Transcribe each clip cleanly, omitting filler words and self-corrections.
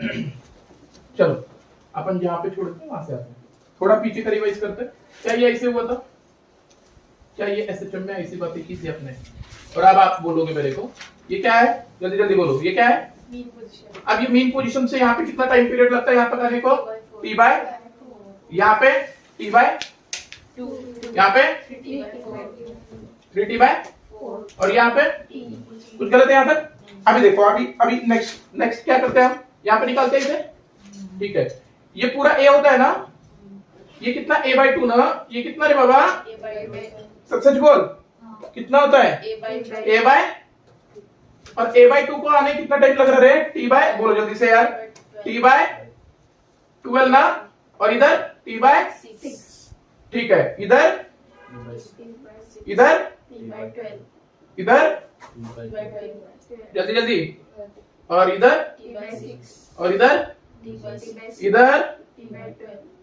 चलो अपन जहाँ पे छोड़ते हैं वहां से आते हैं, थोड़ा पीछे का रिवाइज करते हैं। क्या ये ऐसे हुआ था? क्या ये एसएचएम में ऐसी बातें की थी अपने? और अब आप बोलोगे मेरे को ये क्या है, जल्दी जल्दी बोलो ये क्या है? Mean position. अब ये मीन पोजीशन से यहाँ पे कितना टाइम पीरियड लगता है यहाँ पर आने को? टी बाय, यहाँ पे टी बाय 2, यहाँ पे 3 3t बाय, और यहाँ पे कुछ गलत है यहाँ तक? अभी देखो अभी नेक्स्ट क्या करते हैं हम, यहाँ पे निकालते हैं इसे, ठीक है। ये पूरा a होता है ना, ये कितना a/2 ना, ये कितना रे बाबा? सच सच बोल, कितना होता है? a बाय, और a/2 को आने कितना टाइम लग रहा है? t बाय, बोलो जल्दी से यार, t बाय 12 ना, और इधर t बाय 6, ठीक है, इधर इधर इधर जल्दी जल्दी, और इधर और इधर इधर,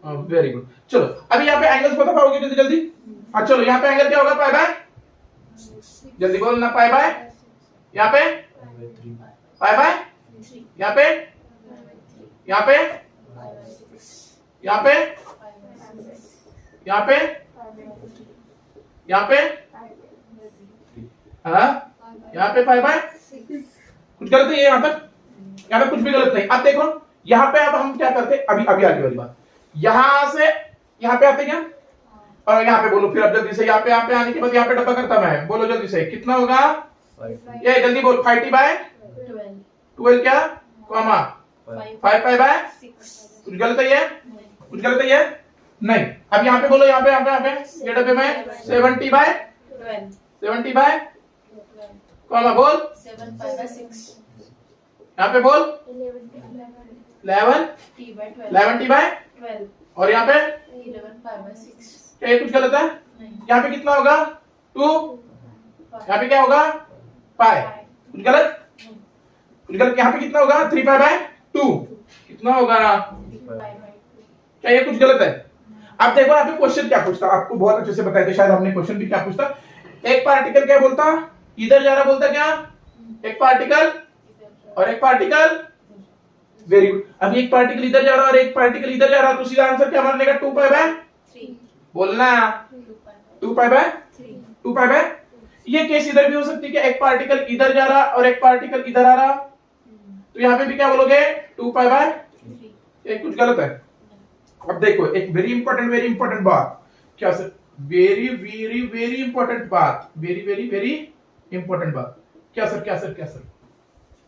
वेरी गुड। चलो अभी यहाँ पे एंगल्स बता पाओगे जल्दी जल्दी? हाँ चलो, यहाँ पे एंगल क्या होगा? पाई बाय, जल्दी बोल ना, पाई बाय, यहाँ पे पाई बाय, यहाँ पे यहाँ पे यहाँ पे यहाँ पे यहाँ पे, हाँ यहाँ पे पाई बाय, कुछ गलत नहीं है यहाँ तक? यहाँ पे कुछ भी गलत नहीं। अब देखो यहाँ पे अब हम क्या करते, अभी अभी आगे वाली बात, यहां से यहाँ पे आते क्या, और यहाँ पे बोलो फिर अब जल्दी से, यहाँ पे आने के बाद यहाँ पे डब्बा करता मैं, बोलो जल्दी से कितना होगा? ये जल्दी बोल, 5t बाय 12 क्या कॉमा 5 पाई बाय, कुछ गलत है ये? कुछ गलत है ये? नहीं। अब यहाँ पे बोलो, यहाँ पे ये डब्बे में 7t बाय कॉमा बोल 7/6, यहाँ पे बोल 11t बाय 12, और यहाँ पे 11/6। क्या ये कुछ गलत है? यहाँ पे कितना होगा? 2, यहाँ पे क्या होगा? पाई, कुछ गलत? कुछ गलत? यहाँ पे कितना होगा? 3 पाई बाय 2, कितना होगा? क्या ये कुछ गलत है? अब देखो यहाँ पे क्वेश्चन क्या पूछता, आपको बहुत अच्छे से बताया था शायद हमने, क्वेश्चन भी क्या पूछता, एक पार्टिकल क्या बोलता, इधर जा रहा बोलता क्या, एक पार्टिकल और एक पार्टिकल, वेरी गुड। अब एक पार्टिकल इधर जा रहा और एक पार्टिकल इधर जा रहा, तो सीधा आंसर क्या बनेगा? 2 पाई बाय 3, बोलना, 2 पाई बाय 2 पाई बाय। ये केस इधर भी हो सकती है कि एक पार्टिकल इधर जा रहा और एक पार्टिकल इधर आ रहा, तो यहाँ पे भी क्या बोलोगे? 2 पाई बाय, ये कुछ गलत है। अब देखो एक वेरी इंपॉर्टेंट बात, क्या सर? वेरी इंपॉर्टेंट बात, वेरी इंपॉर्टेंट बात, क्या सर?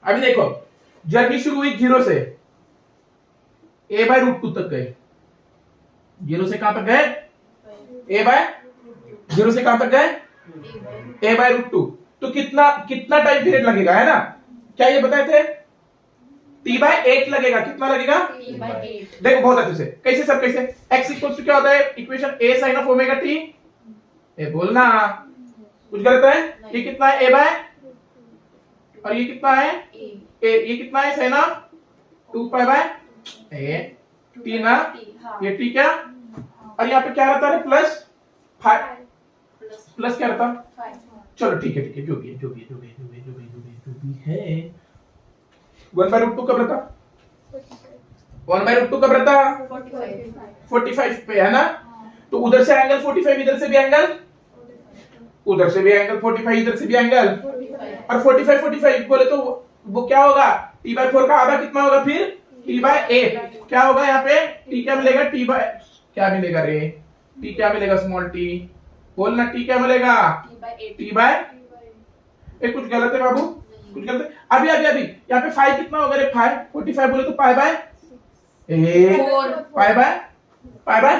अभी देखो जर्नी शुरू हुई 0 से a/√2 तक गए, 0 से कहां तक गए? a/0 से कहां तक गए? a/√2, तो कितना टाइम पीरियड लगेगा, है ना? क्या ये बताए थे? t/8 लगेगा, कितना लगेगा? t/8। देखो बहुत अच्छे से, कैसे सर कैसे? x इक्वल्स टू क्या होता है? Equation a sin of omega t, ए बोलना, कुछ गलत है? ये कितना है? a बाय, और ये कितना है? ये कितना है? sin of 2 pi bye a t ना, ये t क्या, और यहाँ पे क्या रहता है? प्लस 5, प्लस क्या रहता? चलो ठीक है, जो भी है 1/√2 कब रहता? 1/√2 कब रहता? 45 पे, है ना? तो उधर से एंगल 45, इधर से भी एंगल, उधर से भी एंगल 45, इधर से भी एंगल, और 45 बोले तो वो क्या होगा? t/4 का आधा कितना होगा फिर? t/8 क्या होगा यहाँ पे? t क्या मिलेगा? क्या मिलेगा रे? t क्या मिलेगा? स्मॉल t, बोलना t क्या मिलेगा? t/8। कुछ गलत है बाबू? कुछ गलत है? अभी यहाँ पे 5 कितना होगा रे? 5, 45 बोले तो पाई बाय 4,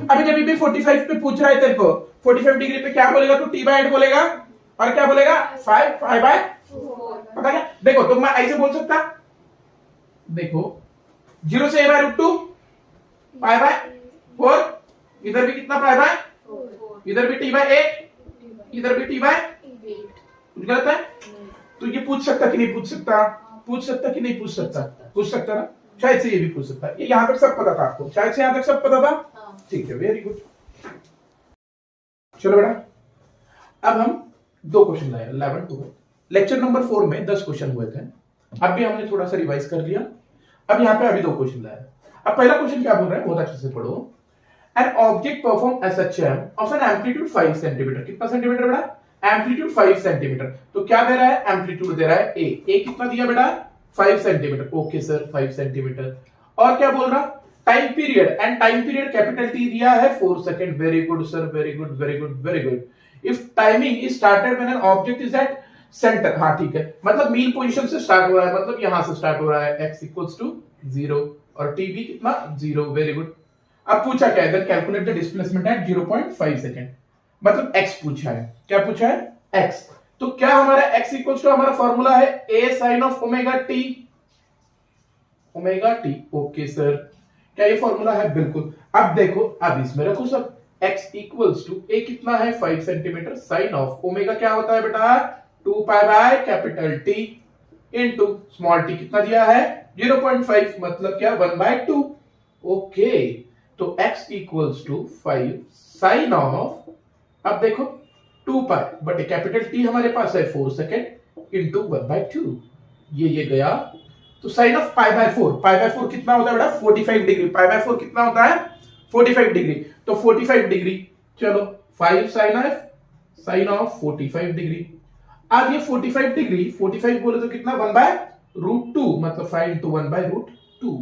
अभी जब भी 45 पे पूछ रहा है तेरे को, 45 डिग्री पे क्या बोलेगा? तो t/8 बोलेगा, और क्या बोलेगा? 5/4, पता क्या? देखो तो मैं ऐसे बोल सकता, देखो 0 से a/√2 π/4, इधर भी कितना π/4, इधर भी t/8, इधर भी t/8, कुछ गलत है? तो ये पूछ सकता कि नहीं पूछ सकता? पूछ सकता कि नहीं पूछ सकता? पूछ सकता ना, शायद से ये भी पूछ सकता है। ये यहाँ तक सब पता था आपको, शायद से यहाँ तक सब पता था, ठीक है, वेरी गुड। चलो बेटा, अब हम 2 क्वेश्चन लाए, 11 टू लेक्चर नंबर 4 में 10 क्वेश्चन हुए थे, अब भी हमने थोड़ा सा रिवाइज कर लिया। अब यहाँ पे अभी दो क्वेश्चन लाया। अब पहला क्वेश्चन क्या बोल रहा है, बहुत अच्छे से पढ़ो। An object perform SHM of an amplitude 5 centimetre. कितना सेंटीमीटर बेटा, एम्पलीट्यूड 5 सेंटीमीटर। तो क्या दे रहा है, एम्पलीट्यूड दे रहा है ए कितना दिया बेटा, 5 सेंटीमीटर। Okay sir 5 centimetre. और क्या बोल रहा, time period, and time period capital T दिया है 4 second. Very good sir, very good very good very good. If timing is started when an object is at centre, हाँ ठीक है, मतलब मीन पोजीशन से स्टार्ट हो रहा है, मतलब यहां से स्टार्ट हो रहा है, x इक्वल्स टू 0 और t भी कितना 0। Very good. अब पूछा क्या है, calculate the displacement eight 0.5 second, मतलब x पूछा है। क्या पूछा है, x। तो क्या हमारा x इक्वल्स टू, हमारा फॉर्मूला है a sin of omega t। Omega t, okay sir, क्या ये फॉर्मूला है, बिल्कुल। अब देखो, अब इसमें रखो सब, x इक्वल्स टू a कितना है 5 सेंटीमीटर, साइन ऑफ ओमेगा क्या होता है बेटा 2 pi by capital T into small t कितना दिया है 0.5, मतलब क्या 1/2। ओके, तो x equals to 5 sine of, अब देखो 2 पाई बटे कैपिटल T हमारे पास है 4 सेकेंड इनटू 1/2, ये गया। तो साइन ऑफ पाई बाय 4 कितना होता है बेटा 45 डिग्री। पाई बाय 4 कितना होता है 45 डिग्री। तो 45 डिग्री, चलो 5 साइन ऑफ 45 डिग्री। अब ये 45 डिग्री, 45 बोले तो कितना 1/√2, मतलब 5 इंटू 1/√2।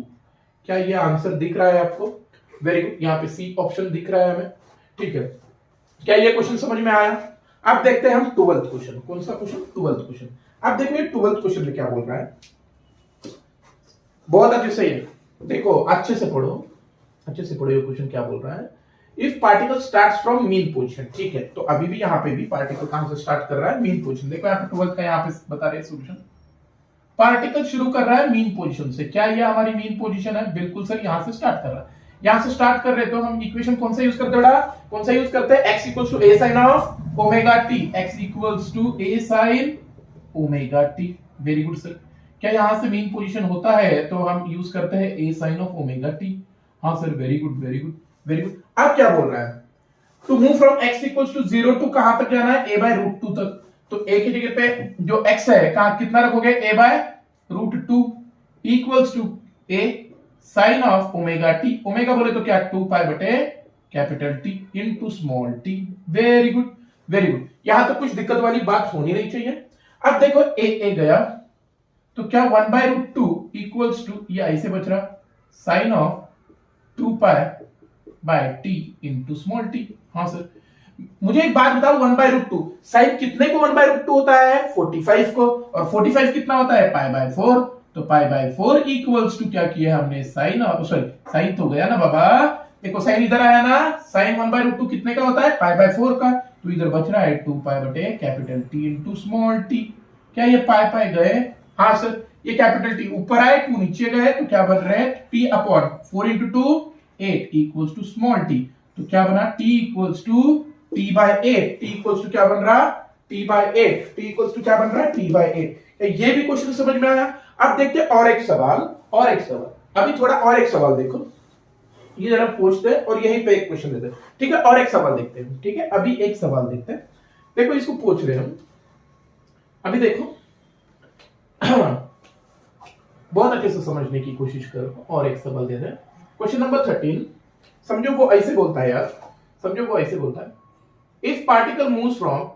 क्या ये आंसर दिख रहा है आपको, वेरी गुड। यहाँ पे सी ऑप्शन दिख रहा है हमें, ठीक है। क्या ये क्वेश्चन समझ में आया। अब देखते हैं हम 12th क्वेश्चन। कौन सा क्वेश्चन, 12th क्वेश्चन। अब देखो ये 12th क्वेश्चन में क्या बोल रहा है, बहुत अच्छे से है, देखो अच्छे से पढ़ो, अच्छे से पढ़ो। ये क्वेश्चन क्या बोल रहा है, if particle starts from mean position, ठीक है। तो अभी भी यहाँ पे भी पार्टिकल कहां से स्टार्ट कर रहा है, मीन पोजीशन। देखो यहाँ पे 12th का यहाँ पे बता रहे हैं सॉल्यूशन, पार्टिकल शुरू कर रहा है मीन पोजीशन से। क्या ये हमारी मीन पोजीशन है, बिल्कुल सर, यहाँ से स्टार्ट कर रहा है। यहाँ से स्टार्ट कर रहे तो हम इक्वेशन कौन सा यूज करते हैं बेटा, कौन सा यूज करते हैं, x equals to a sin of omega t, x equals to a sin omega t। Very good sir. क्या यहाँ से मीन पोजीशन होता है तो हम यूज करते हैं a sin of omega t। हाँ sir, very good very good very good. अब क्या बोल रहा है, to move from x equals to 0 to कहां तक जाना है, a/√2 तक। तो a की जगह पे जो x है कहां कितना रखोगे, a/√2 equals to a sine of omega t। Omega बोले तो क्या 2 पाई बटे capital T into small t। Very good very good. यहां तो कुछ दिक्कत वाली बात होनी नहीं चाहिए। अब देखो a गया तो क्या 1/√2 इक्वल्स टू, ये ऐसे बच रहा sine of 2 pi by t into small t। हाँ सर, मुझे एक बात बताओ, 1/√2 साइन कितने को 1/√2 होता है, 45 को, और 45 कितना होता है पाई बाय 4। तो पाई बाय 4 इक्वल्स टू क्या किया हमने, साइन, सॉरी साइन तो गया ना बाबा, देखो साइन इधर आया ना, साइन 1/√2 कितने का होता है पाई बाय 4 का। तो इधर बच रहा है 2 पाई बटे capital T into small t। क्या ये पाई गए, हाँ सर, ये कैपिटल T ऊपर आए 2 नीचे गए, तो क्या बन रहा है P upon 4 into 2 8 equals to small t। तो क्या बना t equals to t/8। t equals to क्या बन रहा, t/8। t इक्वल्स टू क्या बन रहा है, t/8। ये भी क्वेश्चन समझ में आया। अब देखते हैं और एक सवाल, और एक सवाल। अभी थोड़ा और एक सवाल देखो, ये जरा पूछते हैं और यहीं पे एक क्वेश्चन देते हैं, ठीक है। और एक सवाल देखते हैं, ठीक है। अभी एक सवाल देखते हैं, देखो इसको पूछ रहे हम, अभी देखो बहुत अच्छे से समझने की कोशिश करो। और एक सवाल दे रहे हैं, क्वेश्चन नंबर 13। समझो वो ऐसे बोलता है यार, समझो वो ऐसे बोलता है, if particle moves from,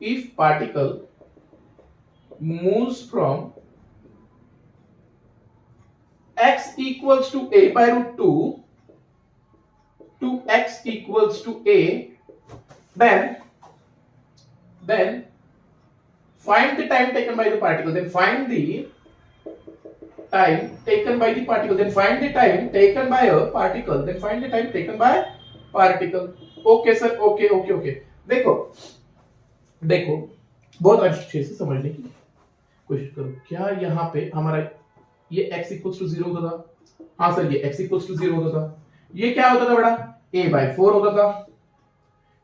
if particle moves from x equals to a/√2 to x equals to a, then find the time taken by the particle, then find the time taken by the particle, then find the time taken by a particle, then find the time taken by particle। Okay sir, okay okay okay. देखो देखो बहुत अच्छे से समझने की कोशिश करो। क्या यहाँ पे हमारा ये x इक्वल्स टू 0 होता था, हाँ सर, ये x इक्वल्स टू 0 होता था। ये क्या होता था बेटा, a/4 होता था।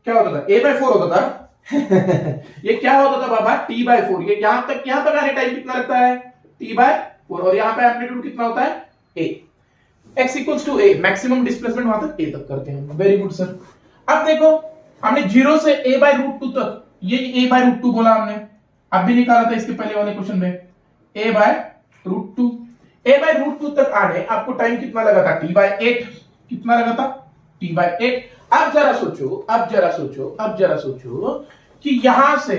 क्या होता था, a/4 होता था ये क्या होता था बाबा, t/4। ये यहां तक आने टाइम कितना लगता है, t/4। और यहाँ पे एम्पलीट्यूड कितना होता है, a। x equals to a, maximum displacement वहां तक a तक करते हैं। Very good sir. अब देखो हमने 0 से a/√2 तक, ये a/√2 बोला हमने, अब भी निकाला था इसके पहले वाले क्वेश्चन में a/√2। a by root two तक आने आपको टाइम कितना लगा था, t बाय 8। कितना लगा था, t बाय 8। अब जरा सोचो कि यहां से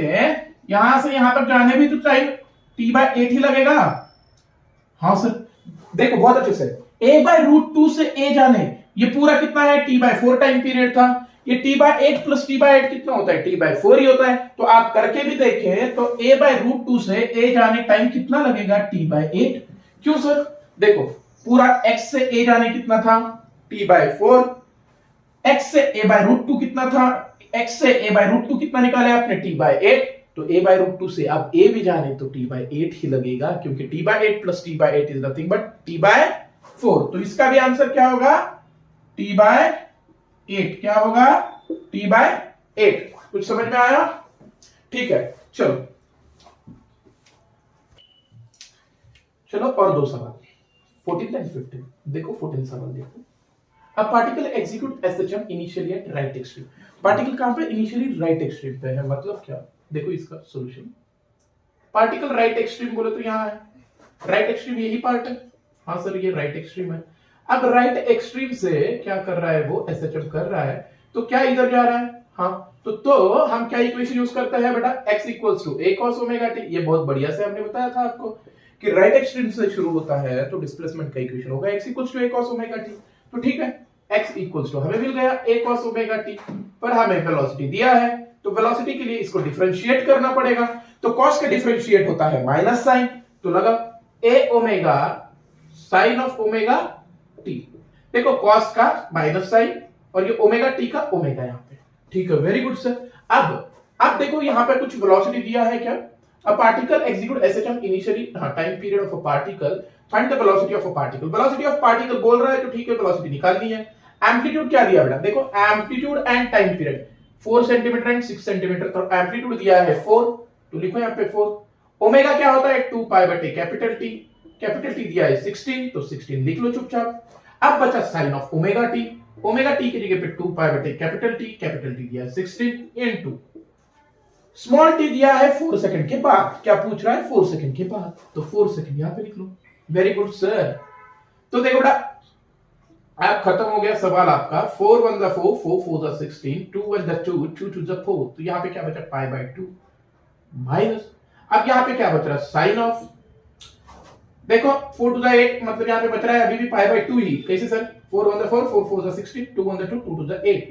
यहां तक जाने भी तो टाइम t बाय 8 ही लगेगा। हाँ सर, देखो बहुत अच्छे से, a बाय रूट टू से a जाने ये पूरा कितना है, t बाय 4 टाइम पीरियड था। ये t by 8 plus t by 8 कितना होता है, t बाय 4 ही होता है। तो आप करके भी देखें तो a बाय रूट टू से a जाने टाइम कितना लगेगा, t बाय 8। क्यों सर, देखो पूरा x से a जाने कितना था, t बाय 4। x से a बाय रूट टू कितना था, x से a बाय रूट टू कितना निकाले आपने, t बाय 8। तो a बाय रूट टू से अब a भी जाने तो t बाय 8 ही लगेगा, क्योंकि t by 8 plus t by 8 is nothing but t by 4। तो इसका भी आंसर क्या होगा, t बाय 8। क्या होगा, t बाय 8। कुछ समझ में आया? ठीक है, चलो और दो सवाल, 14 एंड 15। देखो 14 सवाल देखो। A particle execute SHM initially at right extreme। Particle कहां पे, इनिशियली राइट एक्सट्रीम पे है। मतलब क्या, देखो इसका सॉल्यूशन, पार्टिकल राइट एक्सट्रीम बोले तो यहां है, राइट एक्सट्रीम यही पार्ट है। हाँ सर, ये राइट एक्सट्रीम है। अब राइट एक्सट्रीम से क्या कर रहा है, वो SHM कर रहा है, तो क्या इधर जा रहा है। हाँ, तो हम क्या इक्वेशन यूज करते हैं बेटा, x equals to a cos omega t। ये बहुत बढ़िया से हमने बताया था आपको कि राइट एक्सट्रीम से शुरू होता है तो डिस्प्लेसमेंट का इक्वेशन होगा x equals to a cos omega t। तो ठीक है, x इक्वल्स टू हमें मिल गया a cos ओमेगा t, पर हमें वेलोसिटी दिया है, तो वेलोसिटी के लिए इसको डिफरेंशिएट करना पड़ेगा। तो cos का डिफरेंशिएट होता है माइनस साइन, तो लगा a omega sine of omega t। देखो cos का माइनस साइन और ये ओमेगा t का ओमेगा यहां पे। ठीक है, वेरी गुड सर। अब देखो यहां पे कुछ वेलोसिटी दिया है क्या, a particle execute SHM initially time period of a particle, find the velocity of a particle. Velocity of particle बोल रहा है तो ठीक है, वेलोसिटी निकालनी है। एम्पलीट्यूड क्या दिया बेटा, देखो amplitude and time period 4 centimetre and 6 centimetre. तो एम्पलीट्यूड दिया है 4, तो लिखो यहां पे 4। ओमेगा क्या होता है, 2 पाई बटे कैपिटल टी। कैपिटल टी दिया है 16, तो 16 लिख लो चुपचाप। अब बचा sine of omega T. Omega T की जगह पे 2 पाई बटे कैपिटल टी दिया है 16 इनटू स्मॉल टी दिया है 4 सेकंड के बाद। क्या पूछ रहा है, 4 सेकंड के बाद, तो 4 सेकंड यहां पे लिख लो। Very good sir. तो देखो बेटा, अब खत्म हो गया सवाल आपका। 4 1 जा 4, 4 4 जा 16, 2 1 जा 2, 2 2 जा 4। तो यहां पे क्या बचा, पाई बाय 2 माइनस, अब यहां पे क्या बच रहा है, साइन ऑफ, देखो 4 2 जा 8, मतलब यहां पे बच रहा है अभी भी पाई बाय 2 ही। कैसे सर, 4 1 जा 4, 4 4 जा 16, 2 1 जा 2, 2 2 जा 8।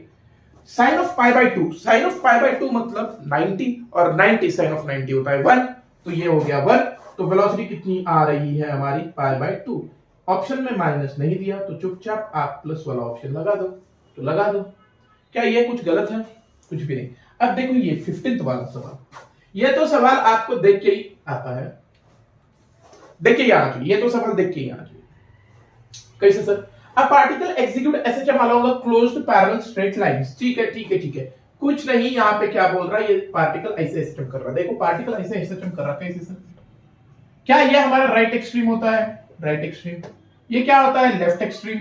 Sine of pi by 2, sine of pi by 2 मतलब 90, और 90 साइन ऑफ 90 होता है 1, तो ये हो गया 1। तो वेलोसिटी कितनी आ रही है हमारी, पाई बाय 2। ऑप्शन में माइनस नहीं दिया, तो चुपचाप आप प्लस वाला ऑप्शन लगा दो, तो लगा दो। क्या ये कुछ गलत है, कुछ भी नहीं। अब देखो ये 15th वाला सवाल, ये तो सवाल आपको देख के ही आता है, देख के ही आना चाहिए, ये तो सवाल देख के ही आना चाहिए। कैसे sir, a particle execute SHM along a closed parallel straight lines. ठीक है, कुछ नहीं, यहाँ पे क्या बोल रहा है, ये पार्टिकल ऐसे SHM कर रहा है। देखो पार्टिकल ऐसे SHM कर रहा है, कैसे सर, क्या ये हमारा राइट एक्सट्रीम होता है, राइट एक्सट्रीम, ये क्या होता है, लेफ्ट एक्सट्रीम।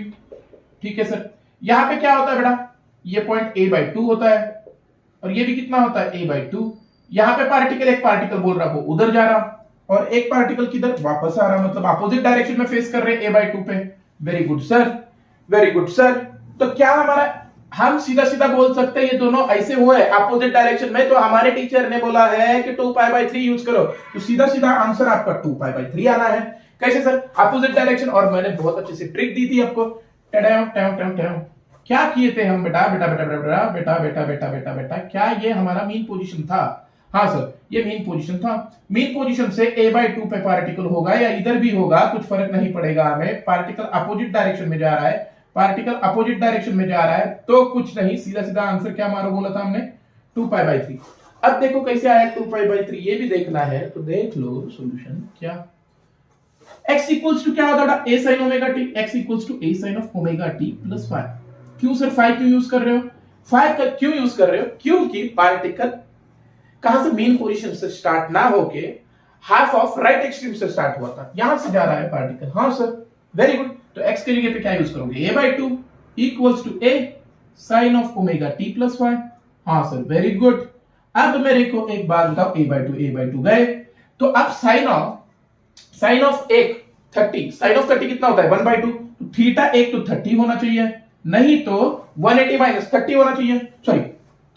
ठीक है सर, यहां पे क्या होता है बेटा, ये पॉइंट a बाय 2 होता है, और ये भी कितना होता है, a बाय 2। यहां पे पार्टिकल, एक पार्टिकल बोल रहा है वो उधर जा रहा, और एक पार्टिकल किधर वापस आ रहा, मतलब अपोजिट डायरेक्शन में फेस कर रहे हैं a बाय 2 पे। Very good sir, very good sir. तो क्या हमारा, हम सीधा सीधा बोल सकते हैं ये दोनों ऐसे हुए अपोजिट डायरेक्शन में, तो हमारे टीचर ने बोला है कि 2 पाई बाय 3 यूज करो, तो सीधा सीधा आंसर आपका 2 पाई बाय 3 आना है। कैसे सर, अपोजिट डायरेक्शन, और मैंने बहुत अच्छे से ट्रिक दी थी आपको। क्या किए थे हम बेटा, बेटा बेटा बेटा बेटा बेटा बेटा बेटा बेटा, क्या ये हमारा मीन पोजीशन था। हाँ सर, ये मीन पोजीशन था। मीन पोजीशन से a बाय 2 पे पार्टिकल होगा, या इधर भी होगा, कुछ फर्क नहीं पड़ेगा हमें। पार्टिकल अपोजिट डायरेक्शन में जा रहा है, पार्टिकल अपोजिट डायरेक्शन में जा रहा है, तो कुछ नहीं, सीधा सीधा आंसर क्या मारो बोला था हमने, 2 पाई बाय 3। अब देखो कैसे आया 2 पाई बाय 3, ये भी देखना है, तो देख लो सॉल्यूशन। क्या x इक्वल्स टू क्या होता है, a sin omega t, x equals to a sin of omega t plus 5। क्यों सर 5 क्यों यूज कर रहे हो, 5 का क्यों यूज कर रहे हो, क्योंकि पार्टिकल कहां से, मेन पोजीशन से स्टार्ट ना होके हाफ ऑफ राइट एक्सट्रीम से स्टार्ट हुआ था, यहां से जा रहा है पार्टिकल। हाँ सर, वेरी गुड। तो x के जगह पे क्या यूज करोगे, a by 2 equals to a sin of omega t plus 5। हाँ सर, वेरी गुड। अब मेरे को एक बात बताओ, a बाय 2 गए, तो अब साइन ऑफ एक 30, साइन ऑफ 30 कितना होता है 1/2, तो थीटा एक तो 30 होना चाहिए, नहीं तो 180 माइनस 30 होना चाहिए, सॉरी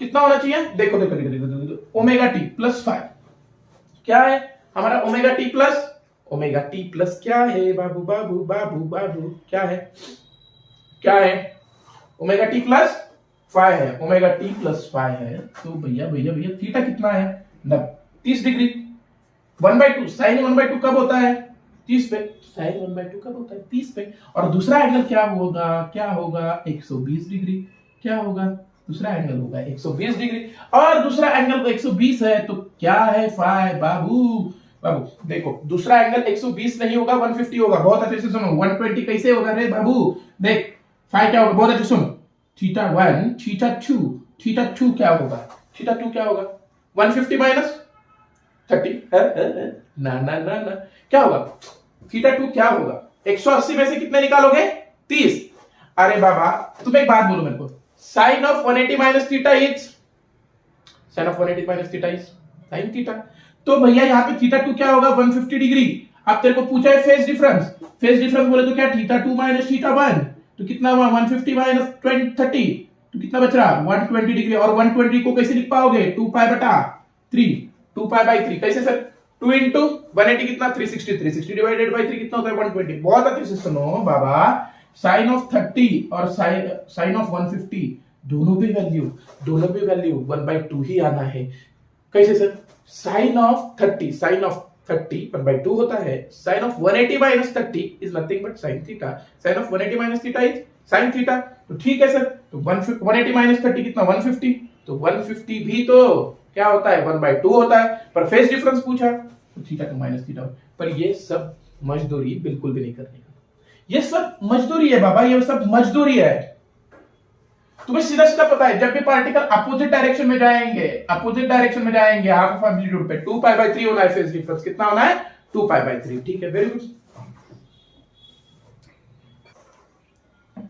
कितना होना चाहिए, देखो देखो देखो देखो, देखो ओमेगा टी प्लस 5 क्या है हमारा ओमेगा टी प्लस क्या है बाबू बाबू बाबू बाबू, क्या है ओमेगा टी प्लस 5 है, ओमेगा टी प्लस 5 है, तो भैया भैया भैया थीटा कितना है 30 डिग्री, 1/2 साइन 1/2 कब होता है 30 पे, साइन 1/2 कब होता है 30 पे, और दूसरा एंगल क्या होगा 120 डिग्री, क्या होगा दूसरा एंगल होगा 120 डिग्री, और दूसरा एंगल 120 है तो क्या है फाइ बाबू देखो दूसरा एंगल 120 नहीं होगा 150 होगा, बहुत अच्छे से सुनो, 120 कैसे होगा रे बाबू, देख फाइ क्या होगा, बहुत अच्छे सुनो, थीटा 1 थीटा 2 क्या होगा, थीटा 2 क्या होगा 150 माइनस 30 ना क्या होगा, थीटा 2 क्या होगा 180 में से कितने निकालोगे 30, अरे बाबा तुम एक बात बोलो मेरे को, sine of 180 minus theta is sine theta, तो भैया यहाँ पे थीटा 2 क्या होगा 150 डिग्री, अब तेरे को पूछा है फेज डिफरेंस बोले तो क्या थीटा 2 माइनस थीटा 1, तो कितना हुआ 150 माइनस 30, तो कितना बच रहा 120 डिग्री, और 120 को कैसे लिख पाओगे 2 पाई बटा 3, 2 पाई बाई 3 कैसे सर, 2 इंटू 180 कितना 360 डिवाइडेड बाई 3 कितना होता है 120, बहुत अच्छे से सुनो बाबा, साइन ऑफ 30 और साइन ऑफ 150 दोनों भी वैल्यू 1/2 ही आना है, कैसे सर, साइन ऑफ 30 1/2 होता है, sine of 180 minus 30 is nothing but sine theta, sine of 180 minus theta is sine theta, तो ठीक है सर, तो 180 माइनस 30 कितना 150, तो 150 भी तो क्या होता है 1/2 होता है, पर फेज डिफरेंस पूछा तो थीटा का माइनस थीटा, पर ये सब मजदूरी बिल्कुल भी नहीं करने का, ये सब मजदूरी है बाबा, ये सब मजदूरी है, तुम्हें सीधा सीधा पता है जब भी पार्टिकल अपोजिट डायरेक्शन में जाएंगे हाफ ऑफ एम्पलीट्यूड पे 2 पाई बाई 3 होना है, फेज डिफरेंस कितना होना है 2 पाई बाई 3, ठीक है वेरी गुड।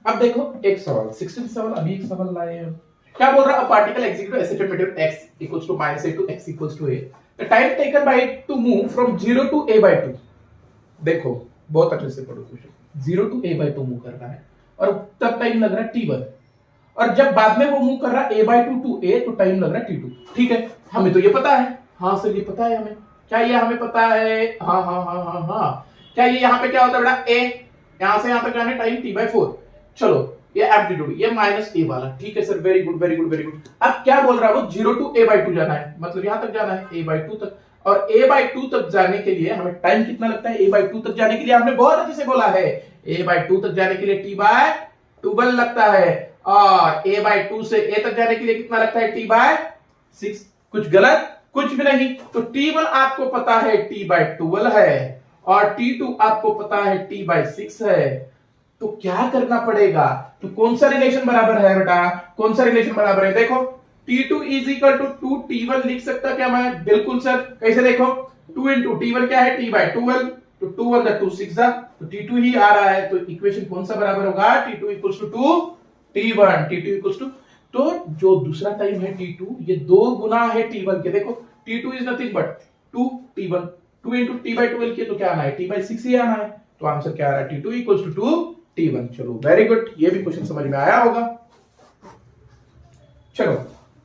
अब देखो एक सवाल 16 सवाल, अभी एक सवाल लाए हैं, क्या बोल रहा है, particle execute acid material x equals to -a to x equals to a, the time taken by it to move from 0 to a/2, देखो बहुत अच्छे से पढ़ो क्वेश्चन, 0 to a/2 मूव कर रहा है और तब टाइम लग रहा है t1, और जब बाद में वो मूव कर रहा है a/2 to a तो टाइम लग रहा है t2, ठीक है हमें तो ये पता है, हाँ सर ये पता है हमें, क्या ये हमें पता है, हाँ क्या ये यहाँ पे क्या होता है बेटा a, यहाँ से यहाँ तक जाने टाइम t/4, चलो ये एप्टीट्यूड ये -a वाला, ठीक है सर वेरी गुड। अब क्या बोल रहा है वो 0 to a/2 जाना है, मतलब यहां तक जाना है a/2 तक, और a/2 तक जाने के लिए हमें टाइम कितना लगता है, a/2 तक जाने के लिए हमने बहुत अच्छे से बोला है a/2 तक जाने के लिए t/12 लगता है, और a/2 से a तक जाने के लिए कितना लगता है t/6, कुछ गलत कुछ भी नहीं, तो t1 आपको पता है t/12 है और t2 आपको पता है t/6 है, तो क्या करना पड़ेगा, तो कौन सा रिलेशन बराबर है बेटा, कौन सा रिलेशन बराबर है, देखो t2 is equal to 2 t1 लिख सकता क्या मैं, बिल्कुल सर, कैसे देखो 2 इंटू t1 क्या है t/12, तो 2 1 2 6 तो t2 ही आ रहा है, तो इक्वेशन कौन सा बराबर होगा t2 equals to 2 t1, t2 equals to, तो जो दूसरा टाइम है t2 ये 2 गुना है t1 के, देखो t2 is nothing but 2 t1, 2 into t/12 के तो क्या आना है t/6 ही आना है, तो आंसर क्या आ रहा है t2 इक्वल्स टू 2 t1, चलो वेरी गुड, ये भी क्वेश्चन समझ में आया होगा। चलो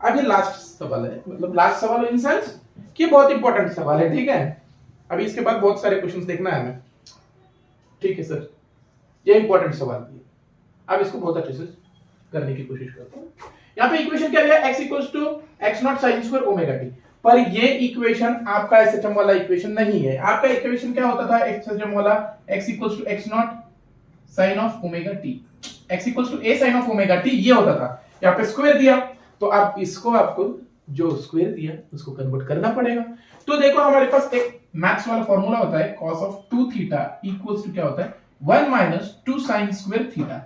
अब ये लास्ट सवाल है, मतलब लास्ट सवाल इन सेंस कि बहुत इंपॉर्टेंट सवाल है, ठीक है, अभी इसके बाद बहुत सारे क्वेश्चंस देखना है हमें, ठीक है सर, ये इंपॉर्टेंट सवाल है, अब इसको बहुत अच्छे से करने की कोशिश करते हैं। यहाँ पे इक्वेशन क्या दिया x equals to x0 sin square omega t, पर ये इक्वेशन आपका एसएचएम वाला इक्वेशन नहीं है, आपका इक्वेशन क्या होता था एसएचएम वाला, x equals to x0 sin of omega t, x equals to a sin of omega t ये होता था, यहाँ पे स्क्वायर दिया तो आप इसको आपको जो स्क्वायर दिया उसको कन्वर्ट करना पड़ेगा, तो देखो हमारे पास एक मैथ्स वाला फॉर्मूला होता है cos of 2 theta equals to क्या होता है 1 minus 2 sin square theta,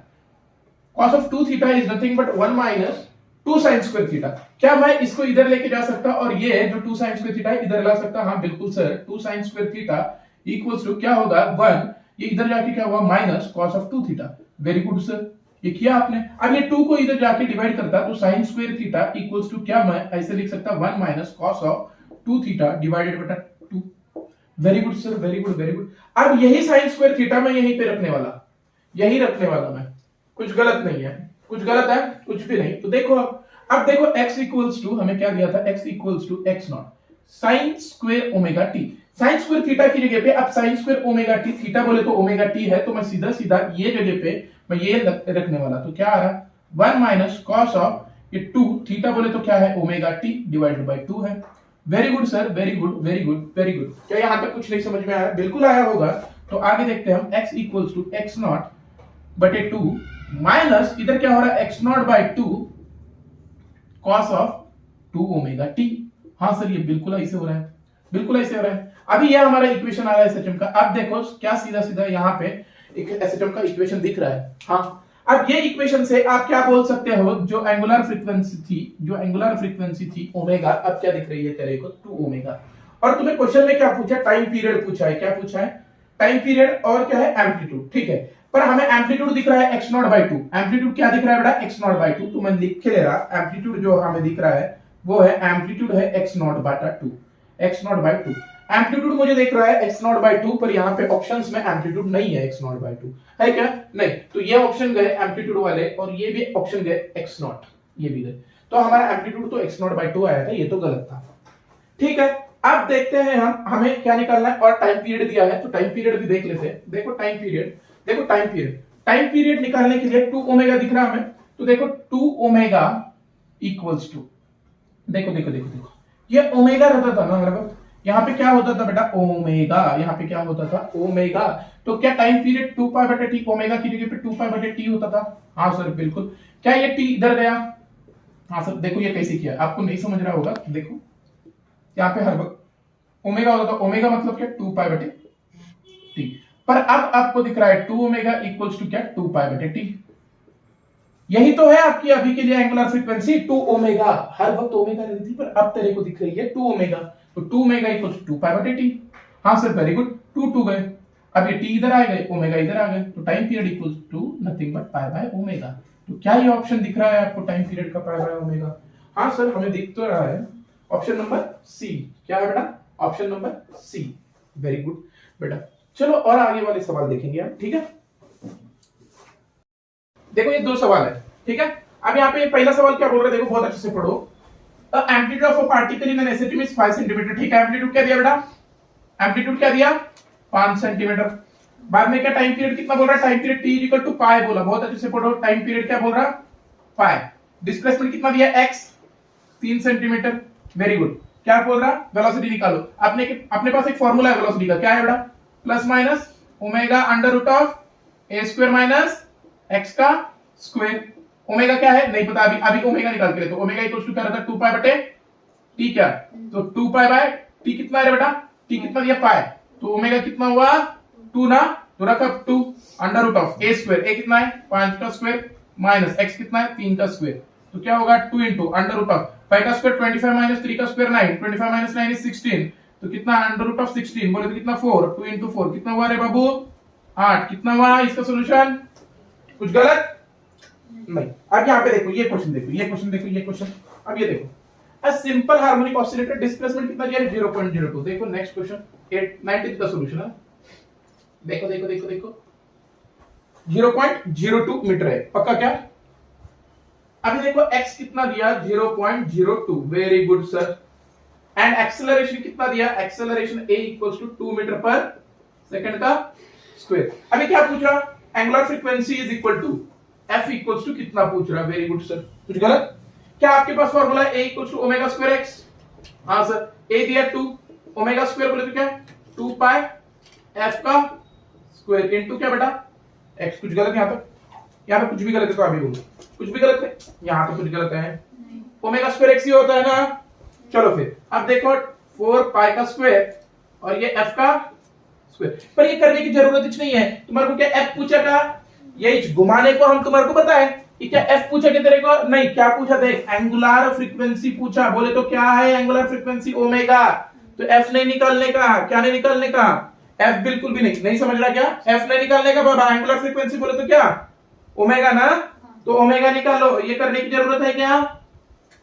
cos of 2 theta is nothing but 1 minus 2 sin square theta, क्या मैं इसको इधर लेके जा सकता और ये जो 2 sin स्क्वायर थीटा है इधर ला सकता, हाँ बिल्कुल sir, 2 sin square theta equals to क्या होगा 1, ये इधर जाके क्या हुआ minus cos of 2 theta, very good sir, ये किया आपने, अब ये 2 को इधर जाके डिवाइड करता तो sin square theta equals to क्या मैं ऐसे लिख सकता 1 minus cos of 2 theta divided बटा 2, very good sir, very good very good. अब यही साइन स्क्वायर थीटा मैं यहीं पे रखने वाला, यही रखने वाला मैं, कुछ गलत नहीं है, कुछ गलत है कुछ भी नहीं। तो देखो अब देखो x इक्वल्स टू, हमें क्या दिया था, x equals to x not sine square omega t, sine square theta की जगह पे अब sine square omega t, theta बोले तो ओमेगा टी है, तो मैं सीधा सीधा ये जगह पे मैं ये रखने वाला, तो क्या आ रहा 1 माइनस कॉस ऑफ ये 2 थीटा बोले तो क्या है ओमेगा टी डिवाइडेड बाय 2 है। Very good sir, very good very good very good. क्या यहां तक कुछ नहीं समझ में आया? बिल्कुल आया होगा। तो आगे देखते हैं हम, x equals to x not बटे 2 माइनस इधर क्या हो रहा है x not by 2 cos of 2 omega t. हाँ सर ये बिल्कुल ऐसे हो रहा है, बिल्कुल ऐसे हो रहा है। अभी ये हमारा इक्वेशन आ रहा है एसएचएम का। अब देखो क्या सीधा सीधा यहाँ पे एक एसएचएम का इक्वेशन दिख रहा है। हाँ अब ये इक्वेशन से आप क्या बोल सकते हो, जो एंगुलर फ्रीक्वेंसी थी ओमेगा, अब क्या दिख रही है तेरे को 2 ओमेगा। और तुम्हें क्वेश्चन में क्या पूछा, टाइम पीरियड पूछा है, क्या पूछा है, टाइम पीरियड और क्या है एम्पलीट्यूड, ठीक है। पर हमें एम्पलीट्यूड दिख रहा है x नॉट बाई 2, एम्पलीट्यूड क्या दिख रहा है बेटा x नॉट बाई 2, तो मैं लिख के ले रहा एम्पलीट्यूड जो हमें दिख रहा है वो है एम्पलीट्यूड है x not Bata 2, x not by 2। Amplitude मुझे देख रहा है x नॉट बाई 2, पर यहाँ पे ऑप्शंस में एम्पलीट्यूड नहीं है x नॉट बाई 2 है क्या, नहीं, तो ये ऑप्शन गए एम्पलीट्यूड वाले और ये भी ऑप्शन गए x नॉट, ये भी गए, तो हमारा एम्पलीट्यूड तो x नॉट बाई 2 आया था, ये तो गलत था, ठीक है। अब देखते हैं हम, हमें क्या निकालना है, और टाइम पीरियड दिया है तो टाइम पीरियड भी देख लेते हैं। देखो टाइम पीरियड, देखो टाइम पीरियड निकालने के लिए 2 ओमेगा दिख रहा है हमें, तो देखो 2 ओमेगा इक्वल्स टू, देखो देखो देखो देखो ये ओमेगा रहता था ना हमारे पास, यहाँ पे क्या होता था बेटा ओमेगा, यहाँ पे क्या होता था ओमेगा, तो क्या टाइम पीरियड 2 पाई बटे टी ओमेगा की जगह पे 2 पाई बटे टी होता था। हाँ सर बिल्कुल। क्या ये टी इधर गया, हाँ सर देखो ये कैसे किया, आपको नहीं समझ रहा होगा, देखो यहाँ पे हर वक्त ओमेगा होता था, ओमेगा मतलब क्या 2 पाई बटे टी, पर अब आपको दिख रहा है 2 ओमेगा इक्वल्स टू क्या 2 पाई बटे टी, यही तो है आपकी अभी के लिए एंगुलर फ्रीक्वेंसी 2 ओमेगा, हर वक्त ओमेगा रहती थी पर अब तेरे को दिख रही है 2 ओमेगा, तो 2 ओमेगा इक्वल्स टू 2 पाई बटे टी। हाँ सर वेरी गुड, 2 गए, अब ये टी इधर आ गए, ओमेगा इधर आ गए, तो time period equals to nothing but pi by omega. तो क्या ये ऑप्शन दिख रहा है आपको टाइम पीरियड का पाई बाय ओमेगा? हाँ सर हमें दिख तो रहा है, ऑप्शन नंबर सी। क्या है बेटा, option number C, very good बेटा। चलो और आगे वाले सवाल देखेंगे आप, ठीक है। देखो ये 2 सवाल है, ठीक है। अब यहाँ पे पहला सवाल क्या बोल रहा है, देखो बहुत अच्छे से पढ़ो। Amplitude of a particle in an acid is 5 centimetre, ठीक है। एम्पलीट्यूड क्या दिया बेटा, एम्पलीट्यूड क्या दिया 5 सेंटीमीटर। बाद में क्या टाइम पीरियड कितना बोल रहा है, time period t equal to pi बोला, बहुत अच्छे से पढ़ो। टाइम पीरियड क्या बोल रहा पाई। डिस्प्लेसमेंट कितना दिया x 3 सेंटीमीटर, वेरी गुड। क्या बोल रहा वेलोसिटी निकालो, अपने पास एक फॉर्मूला है वेलोसिटी का, क्या है बेटा plus minus omega under root of a square minus x का स्क्वायर। ओमेगा क्या है नहीं पता, अभी ओमेगा निकाल के ले, तो ओमेगा इक्वल्स टू क्या रहता है 2 पाई बटे t, क्या तो 2 पाई बाय t कितना है बेटा, t कितना दिया पाई, तो ओमेगा कितना हुआ 2 ना, तो रखा 2 under root of a square, a कितना है 5 का स्क्वायर माइनस x कितना है 3 का स्क्वायर, तो क्या होगा 2 इंटू अंडर रूट ऑफ 5 का स्क्वायर 25 माइनस 3 का स्क्वायर 9, 25 माइनस 9 इज 16, तो कितना अंडर रूट ऑफ 16 बोले तो कितना 4, 2 इंटू 4 कितना हुआ रे बाबू 8, कितना हुआ इसका सोल्यूशन, कुछ गलत नहीं। अब यहाँ पे देखो ये क्वेश्चन देखो, ये क्वेश्चन देखो, ये क्वेश्चन, अब ये देखो a simple harmonic oscillator displacement कितना दिया है 0.02। देखो नेक्स्ट क्वेश्चन 890 का सॉल्यूशन है, देखो देखो देखो देखो 0.02 मीटर है पक्का क्या। अभी देखो x कितना दिया 0.02, very good sir. And acceleration कितना दिया, acceleration a equals to 2 metre पर सेकंड का स्क्वायर। अभी क्या पूछ रहा, angular frequency is equal to f equals to कितना पूछ रहा, वेरी गुड सर। कुछ गलत, क्या आपके पास फॉर्मूला है a equals to omega square x। हाँ सर a दिया 2, ओमेगा स्क्वायर बोले तो क्या 2 पाई f का स्क्वायर इनटू क्या बेटा x। कुछ गलत यहाँ पे कुछ भी गलत है तो अभी बोलो, कुछ भी गलत है यहाँ पे कुछ गलत है, ओमेगा स्क्वायर x ही होता है ना। चलो फिर अब देखो 4 पाई का स्क्वायर और ये f का स्क्वायर, पर ये करने की जरूरत ही नहीं है, तुम्हारे को क्या f पूछेगा, यही घुमाने को हम तुम्हारे को बताए कि क्या f पूछा क्या तेरे को, नहीं क्या पूछा देख एंगुलर फ्रीक्वेंसी पूछा, बोले तो क्या है एंगुलर फ्रीक्वेंसी ओमेगा, तो f नहीं निकालने का, क्या नहीं निकालने का f बिल्कुल भी नहीं समझ रहा क्या, f नहीं निकालने का बाबा, एंगुलर फ्रीक्वेंसी बोले तो क्या ओमेगा ना, तो ओमेगा निकालो, ये करने की जरूरत है क्या,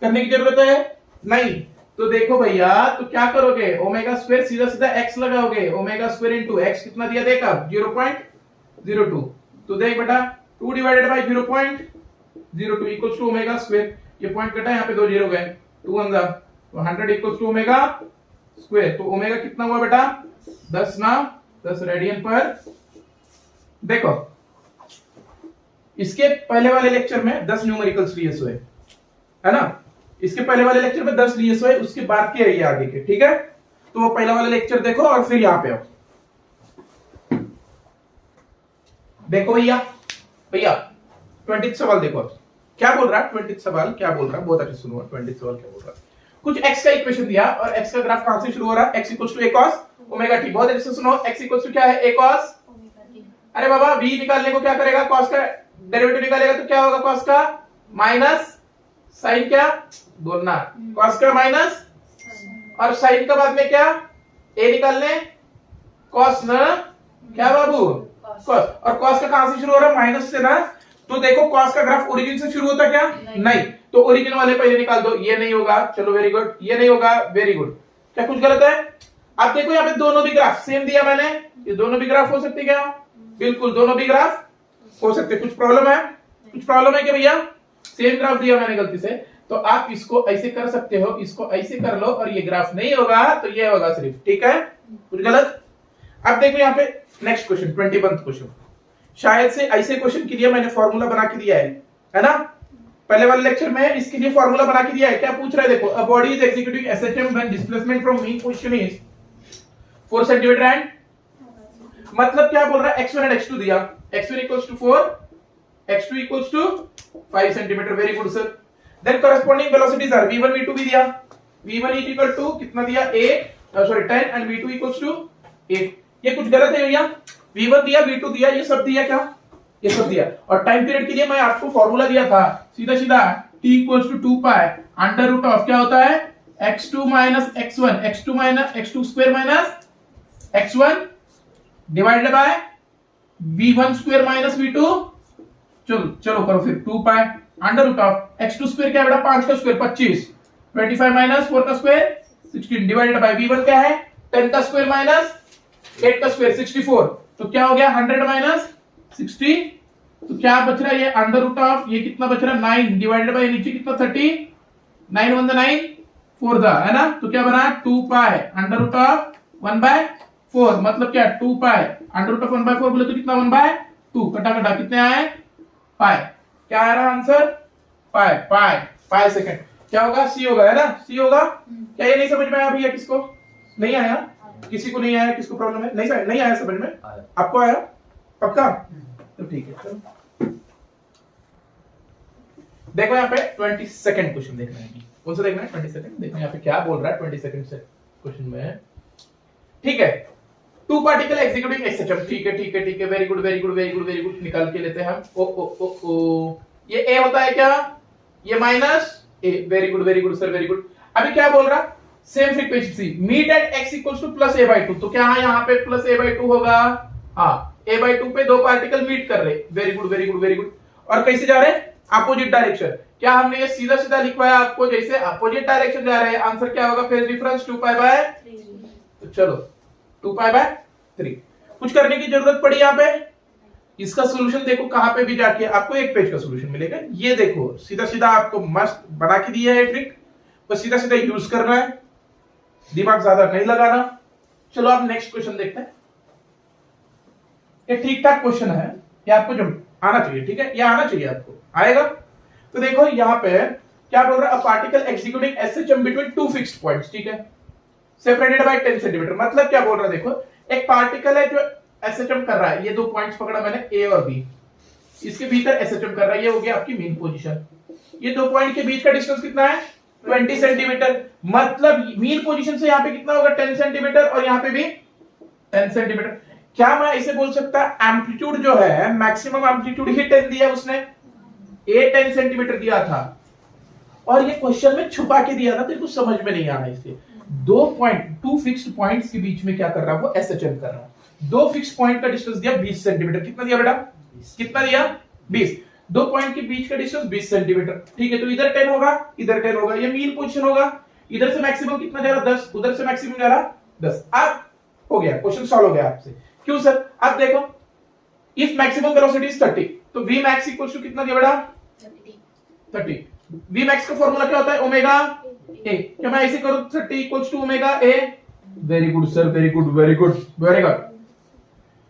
करने की जरूरत है नहीं, तो देखो भैया, तो क्या करोगे, ओमेगा स्क्वायर सीधा सीधा x लगाओगे, ओमेगा स्क्वायर इंटू x कितना दिया देखा 0.02। तो देख बेटा 2 divided by 0.02 equals to omega square, ये पॉइंट कटा यहाँ पे 2 जीरो गए, 2 1 जा, तो 100 इक्वल्स टू ओमेगा स्क्वायर। तो ओमेगा कितना हुआ बेटा 10 रेडियन पर। देखो इसके पहले वाले लेक्चर में 10 न्यूमेरिकल्स लिए हुए है ना, इसके पहले वाले लेक्चर में 10 लिए हुए, उसके बाद के ये आगे के, ठीक है। तो वो पहला वाला लेक्चर देखो और फिर यहां पे आओ। देखो भैया 20 सवाल देखो क्या बोल रहा है, 20 सवाल क्या बोल रहा है, बहुत अच्छे सुनो। 20 सवाल क्या बोल रहा है, कुछ x का इक्वेशन दिया और x का ग्राफ कहां से शुरू हो रहा है, x equals to a cos omega t। बहुत अच्छे से सुनो, x इक्वल्स टू क्या है a cos, अरे बाबा v निकालने को क्या करेगा, cos का डेरिवेटिव निकालेगा तो क्या होगा cos का माइनस साइन क्या बोलना, cos का माइनस और साइन का बाद में क्या a निकालने cos ना, क्या बाबू cos, और cos का कहां से शुरू हो रहा है माइनस से ना। तो देखो cos का ग्राफ ओरिजिन से शुरू होता क्या, नहीं। तो ओरिजिन वाले पहले निकाल दो, ये नहीं होगा, चलो वेरी गुड, ये नहीं होगा, वेरी गुड। क्या कुछ गलत है? अब देखो यहाँ पे दोनों भी ग्राफ सेम दिया मैंने, ये दोनों भी ग्राफ हो सकते क्या, बिल्कुल दोनों भी ग्राफ हो सकते। कुछ प्रॉब्लम है, कुछ प्रॉब्लम है कि भैया सेम ग्राफ दिया मैंने गलती से, तो आप इसको ऐसे कर सकते हो, इसको ऐसे कर लो और ये ग्राफ नहीं होगा तो ये होगा सिर्फ, ठीक है, कुछ गलत। अब देखो यहाँ पे नेक्स्ट क्वेश्चन 21 क्वेश्चन, शायद से ऐसे क्वेश्चन के लिए मैंने फॉर्मूला बना के दिया है ना, पहले वाले लेक्चर में इसके लिए फॉर्मूला बना के दिया है। क्या पूछ रहा है देखो, a body is executing SHM when displacement from mean position is 4 centimetre and, मतलब क्या बोल रहा है x1 एंड x2 दिया, x1 equals to 4, x2 equals to 5 centimetre, very good sir. Then corresponding velocities are v1 v2 भी दिया, v1 equal to कितना दिया 8 sorry 10 and v2 equals to 8। ये कुछ गलत है भैया, v1 दिया v2 दिया, ये सब दिया क्या, ये सब दिया। और टाइम पीरियड के लिए मैं आपको फॉर्मूला दिया था सीधा सीधा t equals to 2 pi under root of क्या होता है x2 minus x1, x2 minus x2 square minus x1 divided by v1 square minus v2, चलो करो फिर 2 pi under root of x2 square क्या बेटा 5 का स्क्वायर 25, 25 माइनस 4 का स्क्वायर 16 डिवाइडेड बाय v1 क्या है 10 का स्क्वायर माइनस 8 का स्क्वायर 64, तो क्या हो गया 100 माइनस 60, तो क्या बच रहा है ये अंडर रूट ऑफ, ये कितना बच रहा है 9 डिवाइडेड बाय नीचे कितना 30, 9 1 9 4 दा है ना, तो क्या बना 2 पाई अंडर रूट ऑफ 1/4, मतलब क्या 2 पाई अंडर रूट ऑफ 1/4 बोले तो कितना 1/2, कटा कटा कितने आए पाई, क्या आ रहा आंसर पाई सेकंड, क्या होगा सी होगा, है ना सी होगा। क्या ये नहीं समझ में आया भैया, किसको नहीं आया, किसी को नहीं आया, किसको प्रॉब्लम है, नहीं आया समझ में, आपको आया पक्का, तो ठीक है। चलो देखो यहाँ पे 22nd क्वेश्चन देखना है, कौन सा देखना है 22nd, देखो यहाँ पे क्या बोल रहा है 22nd से क्वेश्चन में, ठीक है। 2 पार्टिकल एग्जीक्यूटिंग एसएचएम, ठीक है, वेरी गुड, निकाल के लेते हैं हम। ओ ये ए होता है क्या, ये minus a, very good sir, very good. अभी क्या बोल रहा, same frequency meet at x equals to plus a by 2, तो क्या यहाँ पे प्लस a बाई 2 होगा, हाँ a बाई 2 पे 2 पार्टिकल मीट कर रहे, वेरी गुड। और कैसे जा रहे, अपोजिट डायरेक्शन, क्या हमने ये सीधा सीधा लिखवाया आपको, जैसे अपोजिट डायरेक्शन जा रहे हैं, आंसर क्या होगा फेज डिफरेंस 2 पाई बाय 3, तो चलो 2 पाई बाय 3। कुछ करने की जरूरत पड़ी यहाँ पे, इसका सॉल्यूशन देखो कहां पे भी जाके आपको एक पेज का सॉल्यूशन मिलेगा, ये देखो सीधा सीधा आपको मस्त बना के दिया है ट्रिक, बस सीधा सीधा यूज करना है, दिमाग ज्यादा नहीं लगाना। चलो आप नेक्स्ट क्वेश्चन देखते हैं, ये ठीक ठाक क्वेश्चन है, ये आपको जो आना चाहिए, ठीक है, ये आना चाहिए आपको, आएगा। तो देखो यहाँ पे क्या बोल रहा है, a particle executing SHM between 2 fixed points, ठीक है, सेपरेटेड बाय 10 सेंटीमीटर, मतलब क्या बोल रहा है देखो, एक पार्टिकल है जो एसएचएम कर रहा है, ये 2 पॉइंट्स पकड़ा मैंने ए और बी, इसके भीतर एसएचएम कर रहा है, ये हो गया आपकी मेन पोजीशन, ये 2 पॉइंट के बीच का डिस्टेंस कितना है 20 सेंटीमीटर, मतलब मेन पोजीशन से यहाँ पे कितना होगा 10 सेंटीमीटर और यहाँ पे भी 10 सेंटीमीटर। क्या मैं ऐसे बोल सकता, एम्पलीट्यूड जो है मैक्सिमम एम्पलीट्यूड ही 10 दिया उसने, ए 10 सेंटीमीटर दिया था और ये क्वेश्चन में छुपा के दिया था, तेरे को समझ में नहीं आ रहा इसलिए। 2 फिक्स्ड पॉइंट्स के बीच में क्या कर रहा है वो एसएचएम कर रहा है, 2 फिक्स्ड पॉइंट का डिस्टेंस दिया 20 सेंटीमीटर, कितना दिया बेटा, कितना दिया 20, 2 पॉइंट के बीच का डिस्टेंस 20 सेंटीमीटर, ठीक है। तो इधर 10 होगा, इधर 10 होगा, ये मीन पोजीशन होगा, इधर से मैक्सिमम कितना जा रहा 10, उधर से मैक्सिमम जा रहा 10। अब हो गया, क्वेश्चन सॉल्व हो गया आपसे। क्यों सर? अब देखो इफ मैक्सिमम वेलोसिटी इज 30 तो v max इक्वल्स टू कितना दिया बेटा 30। v max का फॉर्मूला क्या होता है ओमेगा a। क्या मैं ऐसे करूं 30 equals to omega a? Very good sir, very good very good very good.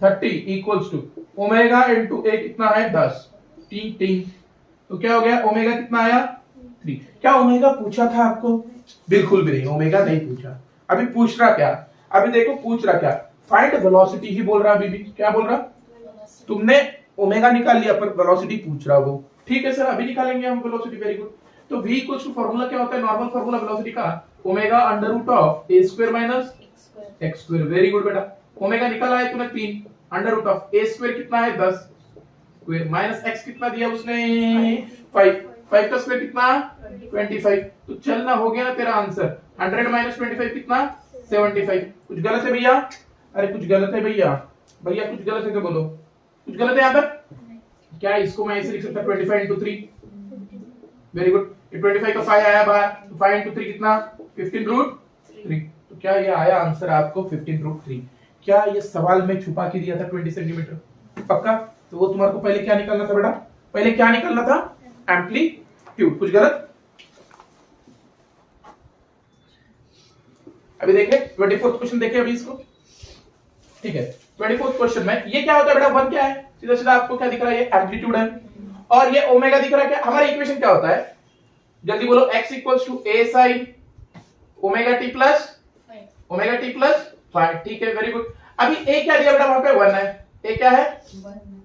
30 equals to omega into a कितना है 10 टी टी। तो क्या हो गया ओमेगा कितना आया 3। क्या ओमेगा पूछा था आपको? बिल्कुल भी नहीं, ओमेगा नहीं पूछा। अभी पूछ रहा क्या? अभी देखो पूछ रहा क्या, फाइंड वेलोसिटी ही बोल रहा। अभी भी क्या बोल रहा? तुमने ओमेगा निकाल लिया पर वेलोसिटी पूछ रहा वो। ठीक है सर, अभी निकालेंगे हम वेलोसिटी। Very good. तो v इक्वल्स टू फार्मूला क्या होता है? नॉर्मल फार्मूला वेलोसिटी का omega under root of a square minus x square. Very good बेटा। ओमेगा निकाला है तूने 3, under root of a square कितना है 10 स्क्वायर माइनस x कितना दिया उसने 5, 5 का स्क्वायर कितना 25। तो चलना हो गया ना तेरा आंसर। 100 माइनस 25 कितना 75। कुछ गलत है भैया? अरे कुछ गलत है भैया? भैया कुछ गलत है तो बोलो, कुछ गलत है यहाँ पर? क्या इसको मैं ऐसे लिख सकता 25 इंटू 3। Very good. 25 का 5 आया बाहर, तो 5 इंटू 3 कितना 15 रूट 3। तो क्या ये आया आंसर आपको 15 रूट 3? क्या ये सवाल में छुपा के दिया था 20 सेंटीमीटर पक्का? तो वो तुम्हारे को पहले क्या निकालना था बेटा? पहले क्या निकालना था? एम्पलीट्यूड। कुछ गलत? अभी देखे 24th क्वेश्चन देखे अभी इसको। ठीक है 24th क्वेश्चन में ये क्या होता है बेटा? 1 क्या है? सीधा सीधा आपको क्या दिख रहा है? ये एम्पलीट्यूड है और ये ओमेगा दिख रहा है। क्या हमारा इक्वेशन क्या होता है? जल्दी बोलो। x equals to a sin omega t plus five. ठीक है वेरी गुड। अभी a क्या दिया बेटा? वहां पे 1 है। a क्या है?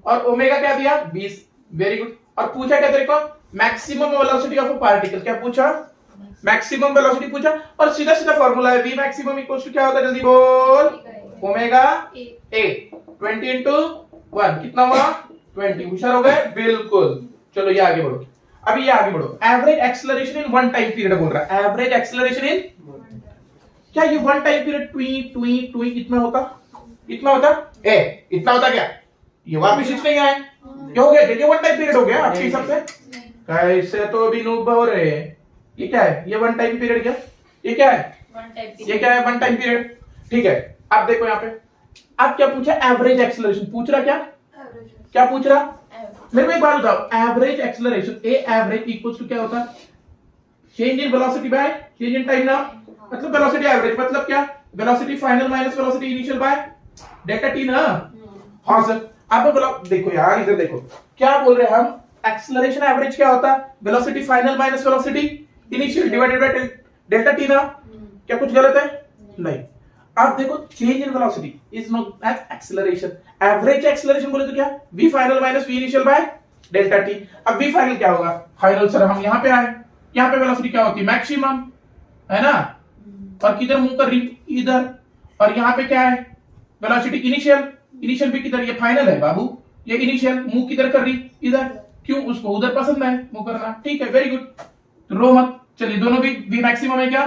और ओमेगा क्या दिया 20। Very good. और पूछा क्या तेरे को? Maximum velocity of a particle. क्या पूछा? मैक्सिमम वेलोसिटी पूछा। और सीधा सीधा फार्मूला है v मैक्सिमम इक्वल्स टू क्या होता है? जल्दी बोल। ओमेगा a 20 इंटू 1 कितना हुआ 20। होशियार हो गए? बिल्कुल। चलो ये आगे बढ़ो। अभी ये आगे बढ़ो। Average acceleration in one time period बोल रहा है। एवरेज एक्सेलरेशन इन क्या ये वन टाइम पीरियड ट्वी ट्वी ट्वी कितना होता? इतना होता ए? इतना होता क्या? ये वापिस नहीं आए। क्या हो गया? ये वन टाइम पीरियड हो गया आपके हिसाब से? कैसे तो अभी नूब हो रहे हैं। ये क्या है? ये वन टाइम पीरियड क्या? ये क्या है? ये क्या है? One time period. ठीक है अब देखो यहाँ पे अब क्या पूछा? एवरेज एक्सेलरेशन पूछ रहा। क्या पूछ रहा? मेरे को एक बात बताओ, average acceleration a average equals to क्या होता है? Change in velocity by change in time ना। मतलब वेलोसिटी एवरेज मतलब क्या? Velocity final minus velocity initial by delta t ना। हाँ सर। अब बोलो देखो यार इधर देखो क्या बोल रहे हैं हम? एक्सेलरेशन एवरेज क्या होता है? Velocity final minus velocity initial divided by delta t ना। क्या कुछ गलत है? नहीं। अब देखो change in velocity is not as acceleration. Average acceleration बोले तो क्या? v final minus v initial by delta t. अब v फाइनल क्या होगा? फाइनल सर हम यहां पे आए, यहां पे वेलोसिटी क्या होती है? मैक्सिमम है ना। और किधर मुंह कर रही? इधर। और यहां पे क्या है? Velocity initial. इनिशियल भी किधर? ये फाइनल है बाबू। ये इनिशियल मुंह किधर कर रही? इधर। क्यों? उसको उधर पसंद है मुंह करना। ठीक है वेरी गुड। रो मत। चलिए दोनों भी v मैक्सिमम है क्या?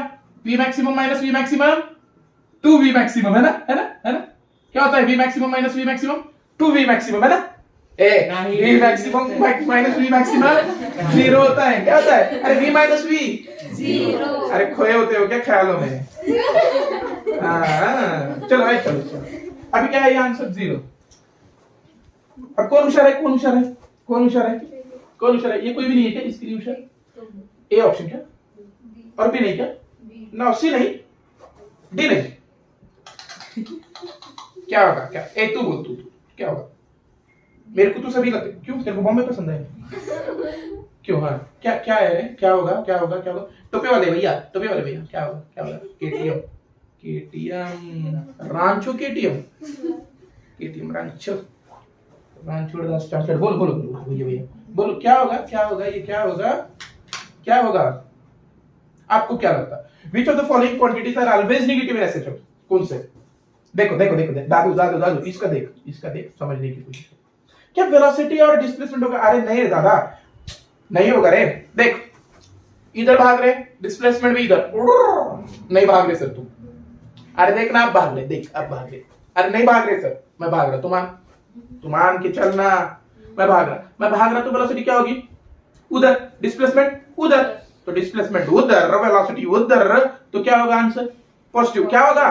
v maximum minus v maximum 2v maximum है ना। क्या होता है? v maximum minus v maximum 2v maximum है ना। v maximum minus v maximum 0 होता है। क्या होता है? अरे v माइनस v 0। अरे खोए होते हो क्या ख्यालों में? चलो भाई चलो। अभी क्या है? ये आंसर 0। अब कौन होशियार है? ये कोई भी नहीं है क्या इसके लिए होशियार? ए ऑप्शन क्या? और भी नहीं क्या? ना सी नहीं डी नहीं। क्या होगा? क्या ए तू बोल तू क्या होगा? मेरे को तो सभी लगते। क्यों तेरे को बॉम्बे पसंद है? क्यों? हाँ क्या है? क्या होगा? टोपे वाले भैया क्या होगा? KTM Rancho KTM Rancho started. बोलो भैया बोलो क्या होगा? ये क्या होगा? आपको क्या लगता है? Which of the following quantities are always negative in SHO? कौन से? देखो दादू इसका देख समझने की कोशिश। क्या वेलोसिटी और डिस्प्लेसमेंट होगा? अरे नहीं रे दादा नहीं होगा रे। देख इधर भाग रहे, डिस्प्लेसमेंट भी इधर नहीं भाग रहे सर तुम। अरे देख ना अब भाग रहे, देख अब भाग रहे। अरे नहीं भाग रहे सर, मैं भाग रहा। तुम मान के चलना। मैं भाग रहा तो वेलोसिटी क्या होगी? उधर, डिस्प्लेसमेंट उधर। तो डिस्प्लेसमेंट उधर, वेलोसिटी उधर, तो क्या होगा आंसर? पॉजिटिव। क्या होगा?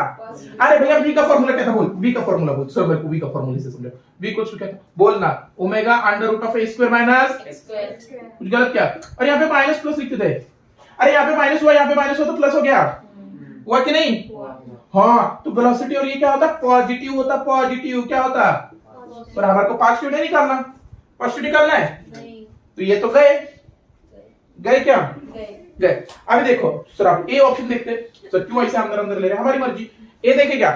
अरे भैया v का फॉर्मूला क्या था बोल, v का फॉर्मूला बोल सर, मेरे को v का फॉर्मूला से समझो। v इक्वल्स टू क्या था बोलना, omega under root of a square minus कुछ गलत क्या? अरे यहाँ पे माइनस प्लस लिखते थे, अरे यहाँ पे माइनस हुआ, यहाँ पे माइनस हुआ तो प्लस हो गया, हुआ कि नहीं? हाँ, तो वेलोसिटी और ये क्या होता? पॉजिटिव होता, पॉजिटिव क्या होता? बराबर को पॉजिटिव नहीं निकालना, पॉजिटिव निकालना है, तो ये तो गए गए क्या? गए। अभी देखो सर, आप ए ऑप्शन देखते हैं सर, क्यों ऐसे अंदर अंदर ले रहे हैं, हमारी मर्जी। ए देखे क्या?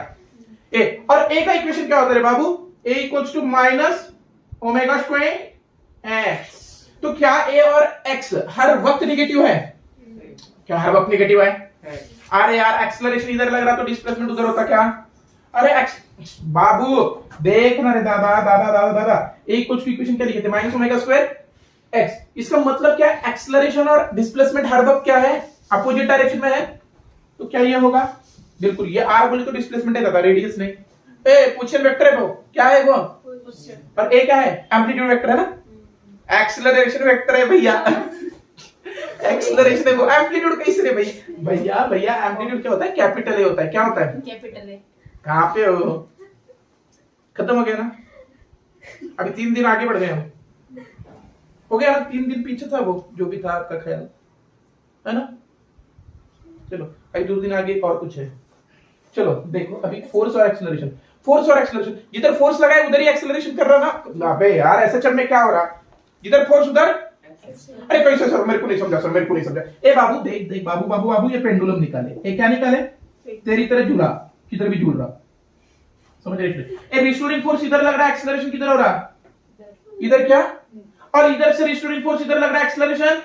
ए और ए का इक्वेशन क्या होता है बाबू? A equals to minus omega square x. तो क्या ए और एक्स हर वक्त नेगेटिव है? क्या हर वक्त नेगेटिव है? अरे यार एक्सेलरेशन इधर लग रहा तो डिस्प्लेसमेंट उधर होता क्या? अरे एक्स बाबू देखना रे दादा दादा दादा दादा, ए इक्वल्स टू इक्वेशन क्या लिखे थे? Minus omega square x. इसका मतलब क्या है? एक्सेलरेशन और डिस्प्लेसमेंट हर वक्त क्या है? अपोजिट डायरेक्शन में है, तो क्या ये होगा? बिल्कुल, ये आर बोले तो डिस्प्लेसमेंट है दादा, रेडियस नहीं। ए पोजीशन वेक्टर है वो, क्या है वो? और ए क्या है? एम्पलीट्यूड वेक्टर है ना, एक्सेलरेशन वेक्टर है भैया। एक्सेलरेशन है वो, एम्पलीट्यूड कैसे रे भाई? भैया भैया एम्पलीट्यूड क्या होता है? कैपिटल ए होता है। क्या होता है? Capital A. कहां पे हो? खत्म हो गया ना, अभी 3 दिन आगे बढ़ गए हम, हो गया 3 दिन पीछे था वो जो भी था आपका ख्याल है ना। चलो अभी 2 दिन आगे और कुछ है। चलो देखो अभी फोर्स और एक्सेलरेशन, फोर्स और एक्सेलरेशन, जिधर फोर्स लगा है उधर ही एक्सेलरेशन कर रहा ना। अबे यार ऐसे चल में क्या हो रहा? जिधर फोर्स उधर, अरे कैसे सर, मेरे को नहीं समझा सर, मेरे को नहीं समझा। ए बाबू देख देख बाबू बाबू बाबू, ये पेंडुलम निकाले, ये क्या निकाले? तेरी तरह झूला, किधर भी झूल रहा, समझ रहे? ए रिस्टोरिंग फोर्स इधर लग रहा है, एक्सेलरेशन किधर हो रहा? इधर क्या? और इधर से रिस्टोरिंग फोर्स इधर लग रहा है, एक्सेलरेशन।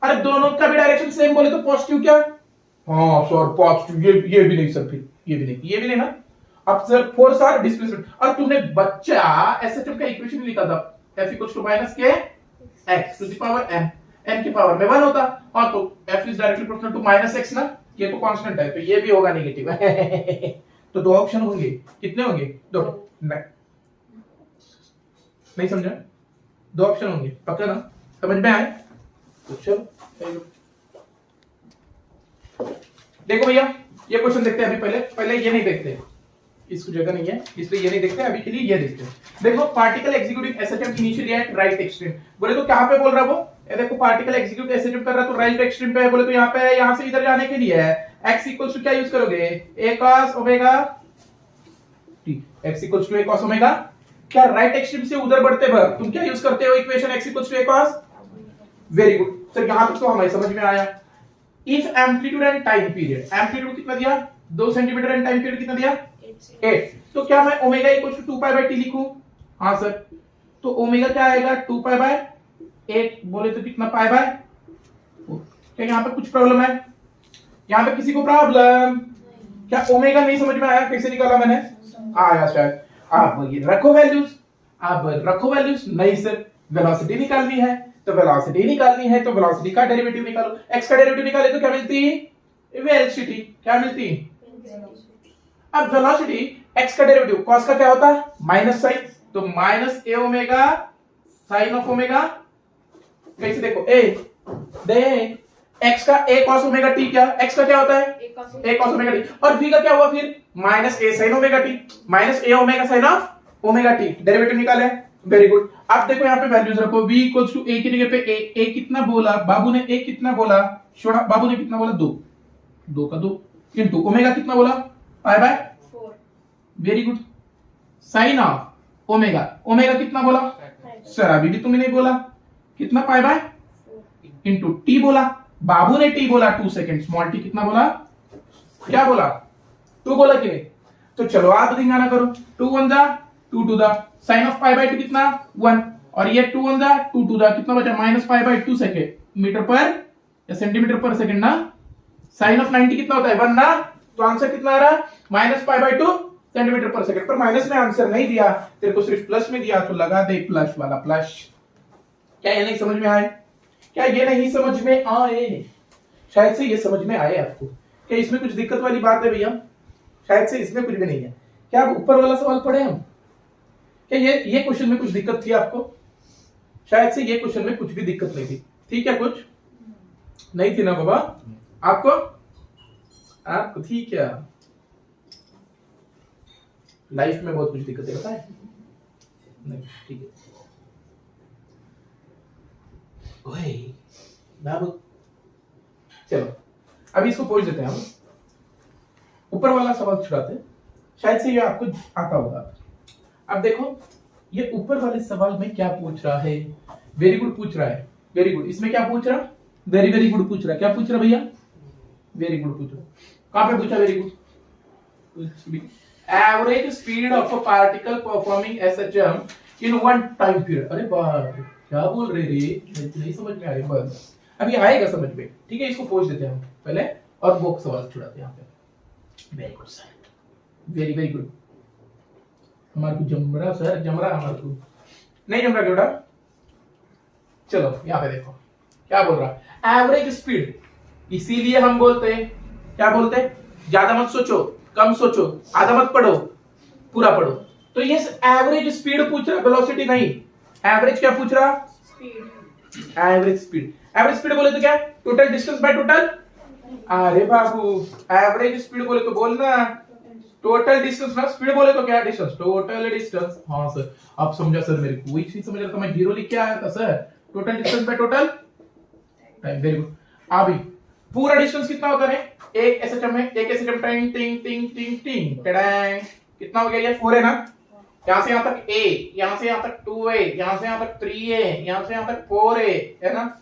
अरे दोनों का भी डायरेक्शन सेम बोले तो पॉजिटिव क्या? हाँ सर पॉजिटिव, ये भी नहीं सर, फिर ये भी नहीं ना। अब सर फोर्स और डिस्प्लेसमेंट, और तुमने बच्चा एसएचएम का इक्वेशन लिखा था, F equals to minus k x to the power m, n की पावर में 1 होता, और तो F is directly proportional to minus x ना, ये तो कांस्टेंट है, तो ये भी होगा नेगेटिव। तो 2 ऑप्शन होंगे, कितने होंगे? 2। नहीं समझा? 2 ऑप्शन होंगे, पक्का ना? समझ में आए? तो चलो देखो भैया, ये क्वेश्चन देखते हैं अभी। पहले ये नहीं देखते, इसको जगह नहीं है इसलिए ये नहीं देखते, अभी के लिए ये देखते हैं। देखो particle executing SHM initially at right extreme, बोले तो कहां पे बोल रहा वो? ये देखो पार्टिकल एग्जीक्यूट एसएचएम कर रहा तो राइट एक्सट्रीम पे है, बोले तो यहां पे है, यहां से इधर जाने के लिए है। x इक्वल्स टू क्या यूज करोगे? a cos omega t, x equals to a cos omega. क्या राइट एक्सट्रीम से उधर बढ़ते वक्त तुम क्या यूज करते हो? Equation x equals to a cos। Very good sir, यहां तक तो हमें समझ में आया। If amplitude and time period, amplitude कितना दिया? 2 सेंटीमीटर एंड टाइम पीरियड कितना दिया? 8। तो क्या मैं omega equals to 2 pi by t लिखूं? हां सर, तो ओमेगा क्या आएगा? 2 पाई बाय 8, बोले तो कितना पाई बाय? क्या यहां पे कुछ प्रॉब्लम है? यहां पे किसी को प्रॉब्लम? क्या ओमेगा नहीं समझ में आया? कैसे निकाला मैंने? आया शायद। आप ये रखो वैल्यूज, आप रखो वैल्यूज। नहीं सर, वेलोसिटी निकालनी है, तो वेलोसिटी निकालनी है तो वेलोसिटी का डेरिवेटिव निकालो। x का डेरिवेटिव निकाले तो क्या मिलती? वेलोसिटी। क्या मिलती? अब वेलोसिटी x का डेरिवेटिव cos का क्या होता? माइनस साइन, तो minus a omega sine of omega. कैसे देखो? a दे x का a cos ओमेगा t, क्या x का क्या होता है? a cos ओमेगा t, और v का क्या हुआ फिर? Minus a sin omega t, minus a omega sine of omega t। Derivative निकाले, वेरी गुड। अब देखो यहाँ पे वैल्यूज रखो, v इक्वल्स टू a की जगह पे a कितना बोला बाबू ने? a कितना बोला? छोड़ा, बाबू ने कितना बोला? 2 का 2 इनटू ओमेगा कितना बोला? Pi by 4। Very good. Sine of omega, omega कितना बोला? सर अभी भी तुमने नहीं बोला, कितना? पाई बाय इनटू t बोला, बाबू ने t बोला 2 सेकंड, स्मॉल t कितना बोला? क्या बोला? 2 बोला कि नहीं? तो चलो आप ध्यान करो, 2 1 जा 2 2 दा, साइन ऑफ पाई बाय 2 कितना? 1, और ये 2 1 जा 2 2 दा, कितना बचा? Minus pi by 2 second metre पर या सेंटीमीटर पर सेकंड ना। साइन ऑफ 90 कितना होता है? 1 ना, तो आंसर कितना आ रहा? माइनस पाई बाय 2 सेंटीमीटर पर सेकंड। पर माइनस में आंसर नहीं दिया, तेरे को सिर्फ प्लस में दिया, तो लगा दे प्लस वाला प्लस। क्या ये नहीं समझ में आए? क्या ये नहीं समझ में आए? शायद से ये समझ में आए आपको। क्या इसमें कुछ दिक्कत वाली बात है भैया? शायद से इसमें कुछ भी नहीं है। क्या आप ऊपर वाला सवाल पढ़े हम? क्या ये क्वेश्चन में कुछ दिक्कत थी आपको? शायद से ये क्वेश्चन में कुछ भी दिक्कत नहीं थी, ठीक है? कुछ नहीं थी ना बाबा? आपको आपको थी क्या? लाइफ में बहुत कुछ दिक्कतें होता है। नहीं, ठीक है। ओए बाबू, चलो अभी इसको पूछ देते हैं हम। ऊपर वाला सवाल छुड़ाते हैं, शायद से ये आपको आता होगा। अब देखो ये ऊपर वाले सवाल में क्या पूछ रहा है। वेरी गुड पूछ रहा है, वेरी गुड। इसमें क्या पूछ रहा? वेरी वेरी गुड पूछ रहा है। क्या पूछ रहा भैया? वेरी गुड पूछ रहा। कहां पे पूछा very good? Average speed of a particle performing SHM in one time period. अरे बाप रे, क्या बोल रहे रे, नहीं समझ में आ रही। बस अभी आएगा समझ में, ठीक है। इसको पूछ देते हैं हम पहले और वो सवाल छुड़ाते हैं यहाँ पे। Very good sir, very very good. हमारे को जमरा सर, जमरा हमारे को नहीं जमरा बेटा। चलो यहाँ पे देखो क्या बोल रहा है, एवरेज स्पीड। इसीलिए हम बोलते हैं, क्या बोलते हैं, ज्यादा मत सोचो, कम सोचो, आधा मत पढ़ो, पूरा पढ़ो। तो ये एवरेज स्पीड पूछ रहा, वेलोसिटी नहीं। एवरेज क्या पूछ रहा? Speed. Average speed. Average speed बोले तो क्या? Total distance by total. अरे बाबू, एवरेज स्पीड बोले तो बोलना टोटल डिस्टेंस ना, स्पीड बोले तो क्या? Distance, total distance. हाँ सर, आप समझा सर, मेरे को वही चीज समझ रहा था, मैं जीरो लिख के आया था sir. Total distance by total time. Very good. अभी पूरा डिस्टेंस कितना होता है? एक एसएचएम है, एक एसएचएम टिंग टिंग टिंग टिंग टिंग टडैंग। कितना हो गया ये? 4 है ना। यहां से यहां तक a, यहां से यहां तक 2a, यहां से यहां तक 3a, यहां से यहां तक 4a है ना।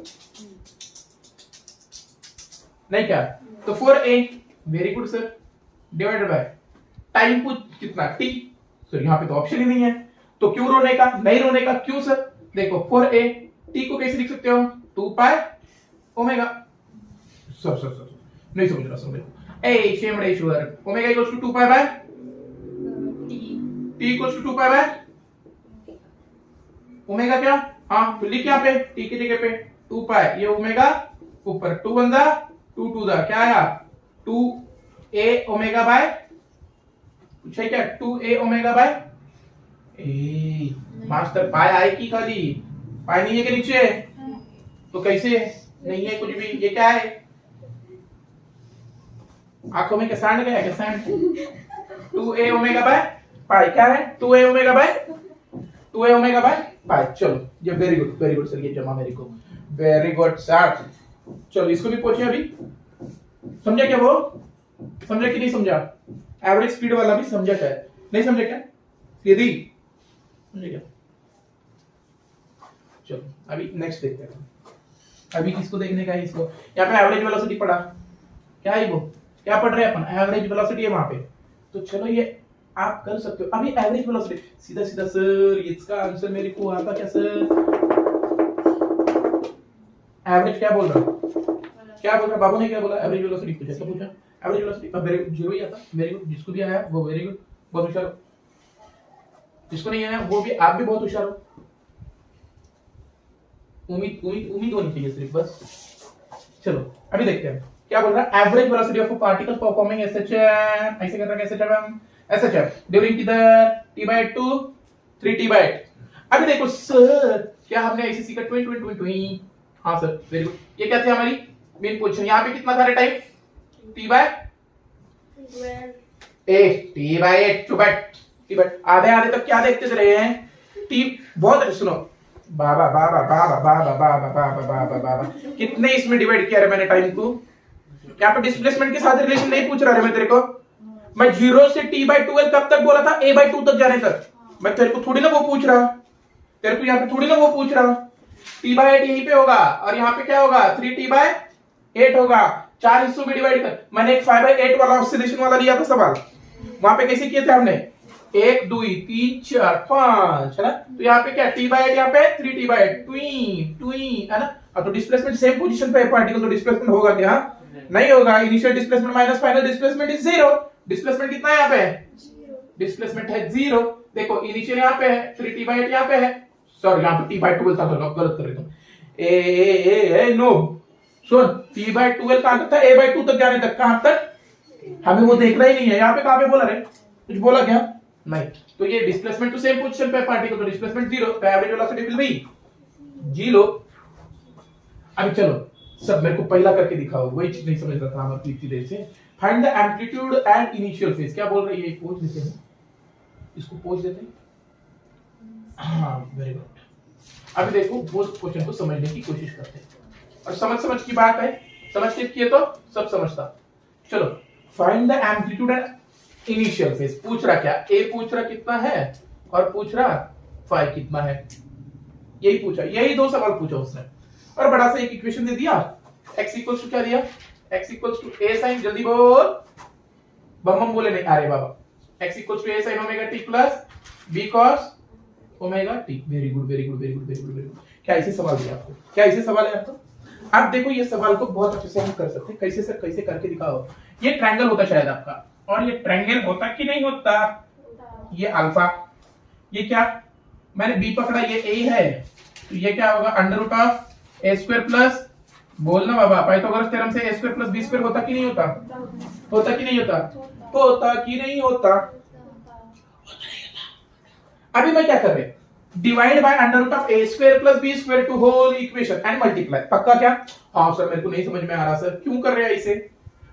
नहीं क्या? तो 4a, very good sir, divided by time पूछ कितना? t। सर यहाँ पे तो ऑप्शन ही नहीं है, तो क्यों रोने का, नहीं रोने का, क्यों सर? देखो 4a, t को कैसे लिख सकते हो? 2 पाई ओमेगा। सर नहीं समझ रहा सर। ए शेमड़ेश्वर, omega equals to 2 pi by t equals to 2 pi by omega क्या? हाँ तो लिख यहाँ पे t की जगह पे 2 पाई, ये ओमेगा ऊपर 2 वन दा 2 टू दा क्या आया? 2a ओमेगा बाय, पूछा क्या? 2a omega by a. Master pi आए की खाली पाई नहीं है के नीचे? तो कैसे नहीं है कुछ भी? ये क्या है? आंखों में क्या सैंड गया? क्या sand? 2a omega by pi क्या है? 2a omega bye 2a omega by pi. चलो ये वेरी गुड सर, ये जमा मेरे को। Very good sir. चलो इसको भी पूछे अभी। समझा क्या वो? समझा कि नहीं समझा? एवरेज स्पीड वाला भी समझा क्या? नहीं समझा क्या? सीधी समझे क्या? चलो अभी नेक्स्ट देखते हैं। अभी किसको देखने का है? इसको। यहाँ पे एवरेज वेलोसिटी पढ़ा, क्या है वो? क्या पढ़ रहे हैं अपन? एवरेज वेलोसिटी है वहां पे। तो चलो ये आप कर सकते हो। अभी एवरेज वेलोसिटी सीधा सीधा सर, इसका आंसर मेरे को आता क्या सर? एवरेज क्या बोल रहा? क्या बोल रहा बाबू ने? क्या बोला? एवरेज वेलोसिटी पूछा, क्या पूछा? Average velocity. अब वेरी जीरो ही आता। वेरी गुड, जिसको भी आया वो वेरी गुड, बहुत होशियार हो। जिसको नहीं आया वो भी, आप भी बहुत होशियार हो। उम्मीद होनी चाहिए सिर्फ, बस। चलो अभी देखते हैं क्या बोल रहा है। Average velocity of a particle performing SHM, ऐसे कर रहा है एसएचएम ड्यूरिंग किधर? t/2 3t/8। अभी देखो सर, क्या हमने ऐसे सीखा 20। हाँ सर वेरी गुड। ये क्या थे हमारी मेन पोजीशन? यहाँ पे कितना था टाइम? t/8 आधे आधे तक क्या देखते रहे हैं? t। बहुत सुनो बाबा बाबा बाबा बाबा बाबा बाबा बाबा बाबा, कितने इसमें डिवाइड किया है मैंने टाइम को? यहाँ पे डिस्प्लेसमेंट के साथ रिलेशन नहीं पूछ रहा है मैं तेरे को। मैं 0 से t/12 कब तक बोला था? a/2 तक जाने तक। मैं तेरे को थोड़ी ना वो पूछ रहा, तेरे को यहाँ पे थोड़ी ना वो पूछ रहा। t/8 यहीं पे होगा और यहाँ पे क्या होगा? 3t/8 होगा। 4 हिस्सों में डिवाइड कर। मैंने एक 5/8 वाला ऑसिलेशन वाला लिया था सवाल, वहां पे कैसे किए थे हमने? 1 2 3 4 5 है ना। तो यहाँ पे क्या? t/8 यहाँ पे 3t/8 ट्वी है ना। तो डिस्प्लेसमेंट सेम पोजीशन पे है पार्टिकल, तो डिस्प्लेसमेंट होगा क्या? नहीं होगा। Initial displacement minus final displacement is 0। Displacement कितना है यहाँ पे? डिस्प्लेसमेंट है 0। देखो इनिशियल यहाँ पे है, 3t/8 यहाँ पे है। सॉरी यहाँ पे t/12 था, तो गलत कर रहे तुम। ए नो सुन, t/12 कहां तक था? a/2 तक जाने तक। कहां तक? हमें वो देखना ही नहीं है। यहाँ पे कहां पे बोला रे? कुछ बोला क्या? नहीं। तो ये डिस्प्लेसमेंट टू सेम पोजीशन पे पार्टिकल, तो डिस्प्लेसमेंट 0, तो एवरेज वेलोसिटी विल बी 0। अभी चलो सब मेरे को पहला करके दिखाओ, वही चीज नहीं समझ रहा था हम इतनी देर से। Find the amplitude and initial phase, क्या बोल रही है, पोज देते हैं, इसको पोज देते हैं। हाँ वेरी गुड। अभी देखो वो क्वेश्चन को समझने की कोशिश करते हैं, और समझ की बात है, समझ के किए तो सब समझता। चलो find the amplitude and initial phase. पूछ रहा क्या, ए पूछ रहा कितना है और पूछ रहा फाई कितना है, यही पूछा, यही दो सवाल पूछा उसने। और बड़ा सा एक इक्वेशन दे दिया, x इक्वल्स टू क्या दिया, x equals to a sin, जल्दी बोल, बम बोले नहीं, अरे बाबा, x equals to a sin omega t plus b cos omega t। Very good very good very good very good very good. क्या ऐसे सवाल दिया आपको, क्या ऐसे सवाल है आपको? आप देखो ये सवाल को बहुत अच्छे से हम कर सकते हैं, कैसे सर, कैसे करके दिखाओ। ये ट्रायंगल होता शायद आपका, और ये ट्रायंगल होता कि नहीं होता, ये अल्फा, ये क्या, मैंने b पकड़ा, ये a है, तो ये क्या होगा, under root of a square plus, बोलना बाबा, पाइथागोरस थ्योरम से a square plus b square होता कि नहीं होता, होता कि नहीं होता, होता कि नहीं होता। अभी मैं क्या कर रहे, divide by under root of a square plus b square to whole equation and multiply. पक्का क्या? हाँ सर मेरे को नहीं समझ में आ रहा सर, क्यों कर रहे हैं इसे,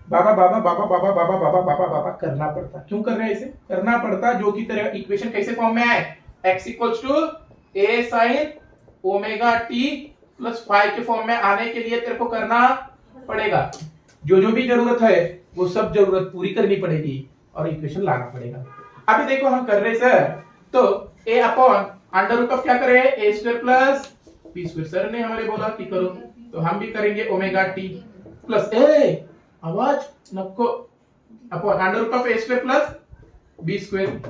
बाबा बाबा बाबा बाबा बाबा बाबा बाबा बाबा करना पड़ता, क्यों कर रहे हैं इसे, करना पड़ता, जो कि तेरा इक्वेशन कैसे फॉर्म में आए, x equals to a sin omega t plus phi के फॉर्म में आने के लिए तेरे को करना पड़ेगा, जो भी जरूरत है वो सब जरूरत पूरी करनी पड़ेगी और इक्वेशन लाना पड़ेगा। अभी देखो हम कर रहे सर, तो a upon under root of क्या करें, a square plus b square, sir ने हमारे बोला कि करो, तो हम भी करेंगे ओमेगा t प्लस ए, आवाज नको, upon under root of a square plus b square.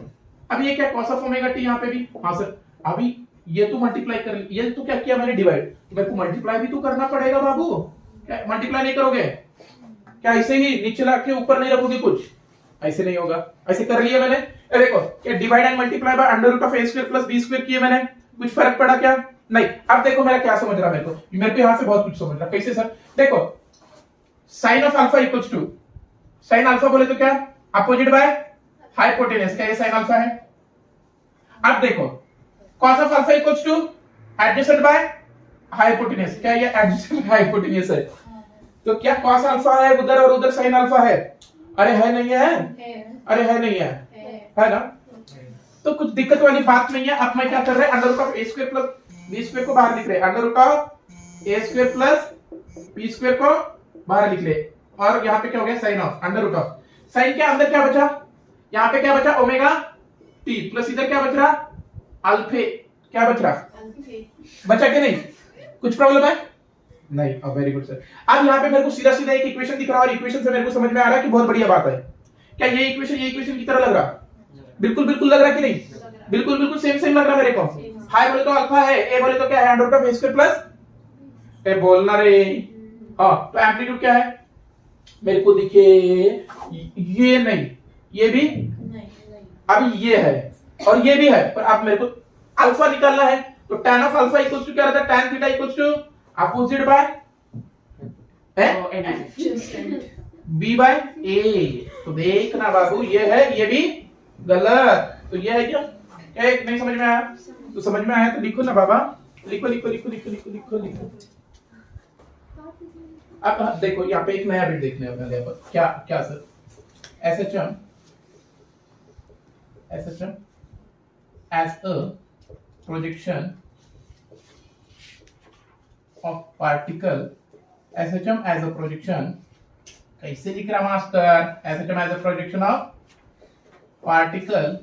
अब ये क्या, cos ऑफ ओमेगा t यहाँ पे भी, हाँ सर, अभी ये तो मल्टीप्लाई कर, ये तो क्या किया मैंने, डिवाइड, मेरे को मल्टीप्लाई भी तो करना पड़ेगा बाबू, क्या मल्टीप्लाई नहीं करोगे क्या, ऐसे ही नीचे ला के ऊपर नहीं रखोगे कुछ, ऐसे नहीं होगा, ऐसे कर लिया मैंने, देखो ये divide and multiply by under root of a square plus b square किए मैंने, कुछ फर्क पड़ा क्या, नहीं। अब देखो मेरा क्या समझ रहा, मेरे को यहां से बहुत कुछ समझ रहा, कैसे सर, देखो sine of alpha equals to, sine alpha बोले तो क्या, अपोजिट बाय हाइपोटेनस, क्या ये साइन अल्फा है। अब देखो cos of alpha equals two adjacent by hypotenuse, क्या ये एडजेसेंट हाइपोटेनस है, तो क्या cos अल्फा है उधर और उधर साइन अल्फा है, अरे है नहीं है, अरे है नहीं है ना, तो कुछ दिक्कत वाली बात नहीं है। अब मैं क्या कर रहे हैं, under root of a square plus b square को बाहर लिख रहे हैं, under root of a square plus b square को बाहर लिख ले, और यहाँ पे क्या हो गया, sine of under root of, sine के अंदर क्या बचा, यहाँ पे क्या बचा, ओमेगा t प्लस इधर क्या बच रहा, अल्फे, क्या बच रहा, बचा कि नहीं, कुछ प्रॉब्लम है नहीं, अब वेरी गुड सर। अब यहाँ पे मेरे को सीधा सीधा एक इक्वेशन दिख रहा है, और इक्वेशन से मेरे को समझ में आ रहा है कि बहुत बढ़िया बात है, क्या ये इक्वेशन की तरह लग रहा, बिल्कुल बिल्कुल लग रहा कि नहीं, बिल्कुल बिल्कुल सेम लग रहा मेरे को, हाई बोले तो अल्फा है, ए बोले तो क्या है, under root of a square plus a, बोलना रे, हाँ, तो एम्पलीट्यूड क्या है मेरे को दिखे, ये नहीं, ये भी नहीं, अभी ये है और ये भी है, पर अब मेरे को अल्फा निकालना है, तो tan of alpha equals to क्या रहता है, tan theta equals to opposite by b by a, तो देखना बाबू ये है, ये भी गलत, तो ये है क्या, क्या एक नहीं समझ में आया, तो समझ में आया तो लिखो ना बाबा, लिखो लिखो लिखो लिखो लिखो लिखो लिखो। अब देखो यहाँ पे एक नया बिट देखने वाले हैं, क्या क्या sir, SHM as a projection of particle, SHM as a projection, कैसे लिख रहा master, SHM as a projection of particle,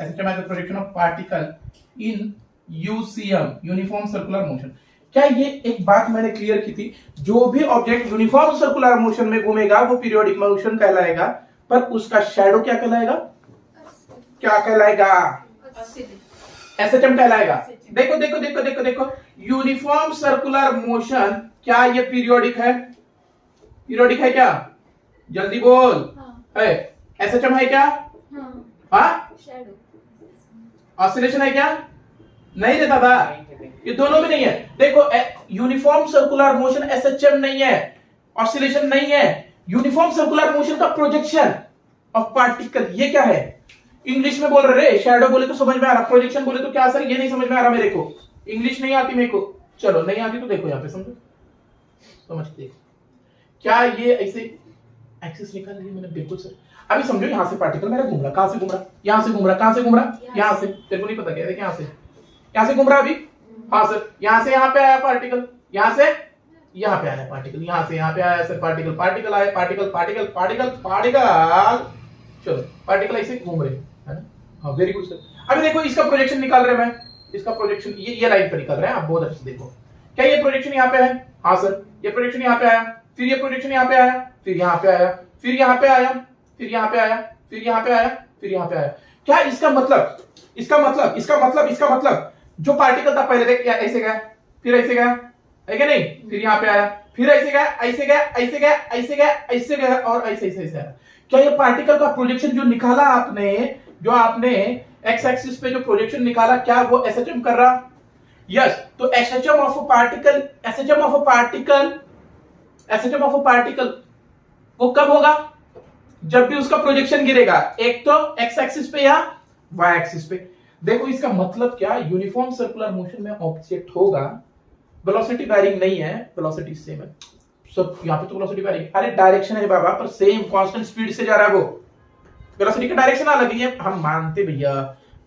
SHM as a projection of particle in UCM, uniform circular motion. क्या ये एक बात मैंने क्लियर की थी, जो भी ऑब्जेक्ट यूनिफॉर्म सर्कुलर मोशन में घूमेगा वो पीरियोडिक मोशन कहलाएगा, पर उसका शैडो क्या कहलाएगा, क्या कहलाएगा, एसएचएम कहलाएगा। देखो देखो देखो देखो देखो, यूनिफॉर्म सर्कुलर मोशन, क्या ये पीरियोडिक है, पीरियोडिक है क्या, जल्दी बोल, है एसएचएम है क्या, हाँ, ऑसिलेशन है क्या, नहीं रे दादा, ये दोनों भी नहीं है। देखो यूनिफॉर्म सर्कुलर मोशन एसएचएम नहीं है, ऑसिलेशन नहीं है, यूनिफॉर्म सर्कुलर मोशन का प्रोजेक्शन ऑफ पार्टिकल, ये क्या है, इंग्लिश में बोल रहे, शैडो बोले तो समझ में आ रहा, प्रोजेक्शन बोले तो क्या सर, ये नहीं समझ में आ रहा मेरे को, इंग्लिश नहीं आती मेरे को, चलो नहीं आती तो देखो यहाँ पे समझो, समझ के देखो, क्या ये ऐसे एक्सिस निकाल रही है मैंने? बिल्कुल सर। अभी समझो यहाँ से पार्टिकल मेरा घूम रहा, कहां से घूम रहा? यहाँ से घूम रहा, कहां से घूम रहा? यहाँ से। तेरे को नहीं पता क्या? देख यहाँ से घूम रहा अभी। हाँ सर, यहाँ से यहाँ पे आया पार्टिकल, यहाँ से यहाँ पे आया पार्टिकल, यहाँ से यहाँ पे आया सर पार्टिकल, पार्टिकल आया, पार्टिकल पार्टिकल पार्टिकल पार्टिकल, चलो पार्टिकल ऐसे घूम रहे है ना। हाँ वेरी गुड सर। अभी देखो इसका प्रोजेक्शन निकाल रहे मैं, इसका प्रोजेक्शन ये लाइन पे निकल रहा है, आप बहुत अच्छे से देखो। क्या ये प्रोजेक्शन यहाँ पे है? हाँ सर, ये प्रोजेक्शन यहाँ पे आया, फिर ये प्रोजेक्शन यहाँ पे आया, फिर यहाँ पे आया, फिर यहाँ पे आया, फिर यहाँ पे आया, फिर यहाँ पे आया, फिर यहाँ पे आया। क्या इसका मतलब, इसका मतलब जो पार्टिकल था पहले देख ऐसे गया, फिर ऐसे गया, है क्या नहीं? फिर यहाँ पे आया, फिर ऐसे गया, ऐसे गया, ऐसे गया, ऐसे गया, ऐसे गया और ऐसे ऐसे ऐसे आया। क्या ये पार्टिकल का प्रोजेक्शन जो निकाला आपने, जो आपने एक्स एक्सिस पे जो प्रोजेक्शन निकाला, क्या वो एसएचएम कर रहा? यस। तो एसएचएम ऑफ अ पार्टिकल वो कब होगा? जब भी उसका प्रोजेक्शन गिरेगा, एक तो एक्स एक्सिस पे या वाई एक्सिस पे। देखो इसका मतलब क्या, यूनिफॉर्म सर्कुलर मोशन में ऑब्जेक्ट होगा, वेलोसिटी वैरिंग नहीं है, वेलोसिटी सेम है सब। यहाँ पे तो वेलोसिटी वैरिंग, अरे डायरेक्शन है बाबा, पर सेम कांस्टेंट स्पीड से जा रहा है वो, वेलोसिटी का डायरेक्शन अलग है, हम मानते भैया।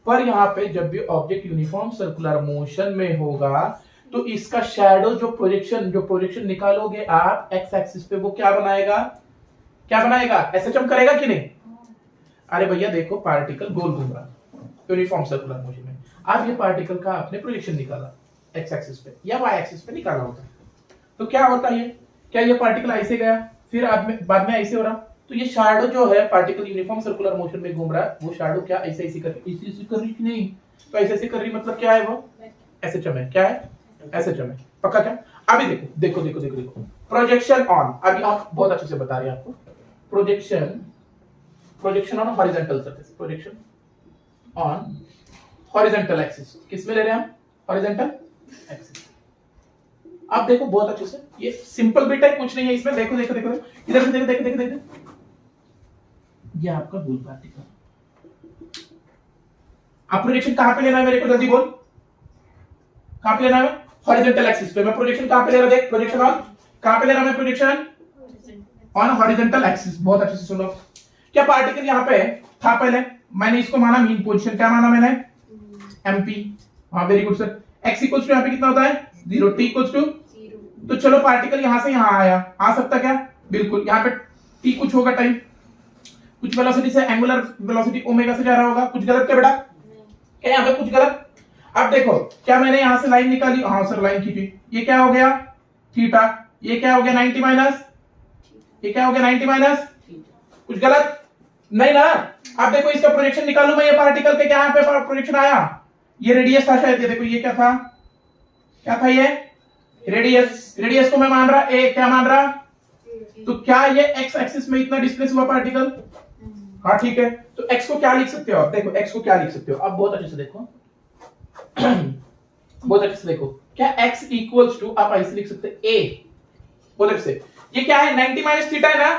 पर यहाँ पे जब भी ऑब्जेक्ट यूनिफॉर्म सर्कुलर मोशन में होगा तो इसका शैडो जो प्रोजेक्शन निकालोगे आप एक्स एक्सिस पे, वो क्या बनाएगा? एसएचएम करेगा कि नहीं? अरे भैया देखो पार्टिकल गोल घूम रहा यूनिफॉर्म सर्कुलर मोशन में, आप ये पार्टिकल का आपने प्रोजेक्शन निकाला एक्स एक्सिस पे या वाई एक्सिस पे निकाला होता, तो क्या होता है? क्या ये पार्टिकल ऐसे गया, फिर बाद में ऐसे हो रहा, तो ये शैडो जो है पार्टिकल यूनिफॉर्म सर्कुलर मोशन में घूम रहा है, वो शैडो क्या ऐसे ऐसे कर रही नहीं, तो ऐसे ऐसे कर रही, मतलब क्या है वो? एसएचएम है। क्या है? एसएचएम है। पक्का क्या? अभी देखो प्रोजेक्शन ऑन, अभी आप बहुत अच्छे से बता रहे हैं आपको, projection on horizontal surface, projection on horizontal axis, किसमें ले रहे हैं हम? Horizontal axis. आप देखो बहुत अच्छे से, ये सिंपल बिट है, कुछ नहीं है इसमें। देखो इधर से देखो, ये आपका गोल पार्टिकल। आप प्रोजेक्शन कहां पे लेना है मेरे को जल्दी बोल, कहां पे लेना है? हॉरिजॉन्टल एक्सिस पे। मैं प्रोजेक्शन कहां पे ले रहा? देख प्रोजेक्शन ऑन कहां पे ले रहा मैं? Projection on horizontal axis. बहुत अच्छे से सुनो, क्या पार्टिकल यहाँ पे था पहले, मैंने इसको माना मीन पोजीशन, क्या माना मैंने? एमपी। हाँ very good sir. X equals to यहाँ पे कितना होता है? 0, टी इक्वल्स टू 0। तो चलो पार्टिकल यहाँ से यहाँ आया, आ सकता क्या? बिल्कुल। यहाँ पे टी कुछ होगा टाइम, कुछ वेलोसिटी से, एंगुलर वेलोसिटी ओमेगा से जा रहा होगा। कुछ गलत क्या बेटा? क्या यहाँ पे कुछ गलत? अब देखो, क्या मैंने यहाँ से लाइन निकाली? हाँ सर लाइन खींची, ये क्या हो गया? थीटा। ये क्या हो गया? 90 माइनस। ये क्या हो गया? 90 माइनस। कुछ गलत नहीं ना? अब देखो इसका प्रोजेक्शन निकालू मैं, ये पार्टिकल के क्या यहाँ पे प्रोजेक्शन आया? ये रेडियस था शायद, ये देखो ये क्या था? क्या था ये? रेडियस को मैं मान रहा ए, क्या मान रहा? तो क्या ये एक्स एक्सिस में इतना डिस्प्लेस हुआ पार्टिकल? हाँ ठीक है। तो एक्स को क्या लिख सकते हो आप? देखो एक्स को क्या लिख सकते हो आप, बहुत अच्छे से देखो बहुत अच्छे से देखो। क्या एक्स इक्वल्स टू आप ऐसे लिख सकते ए, बहुत अच्छे से। ये क्या है? 90 माइनस थीटा है ना?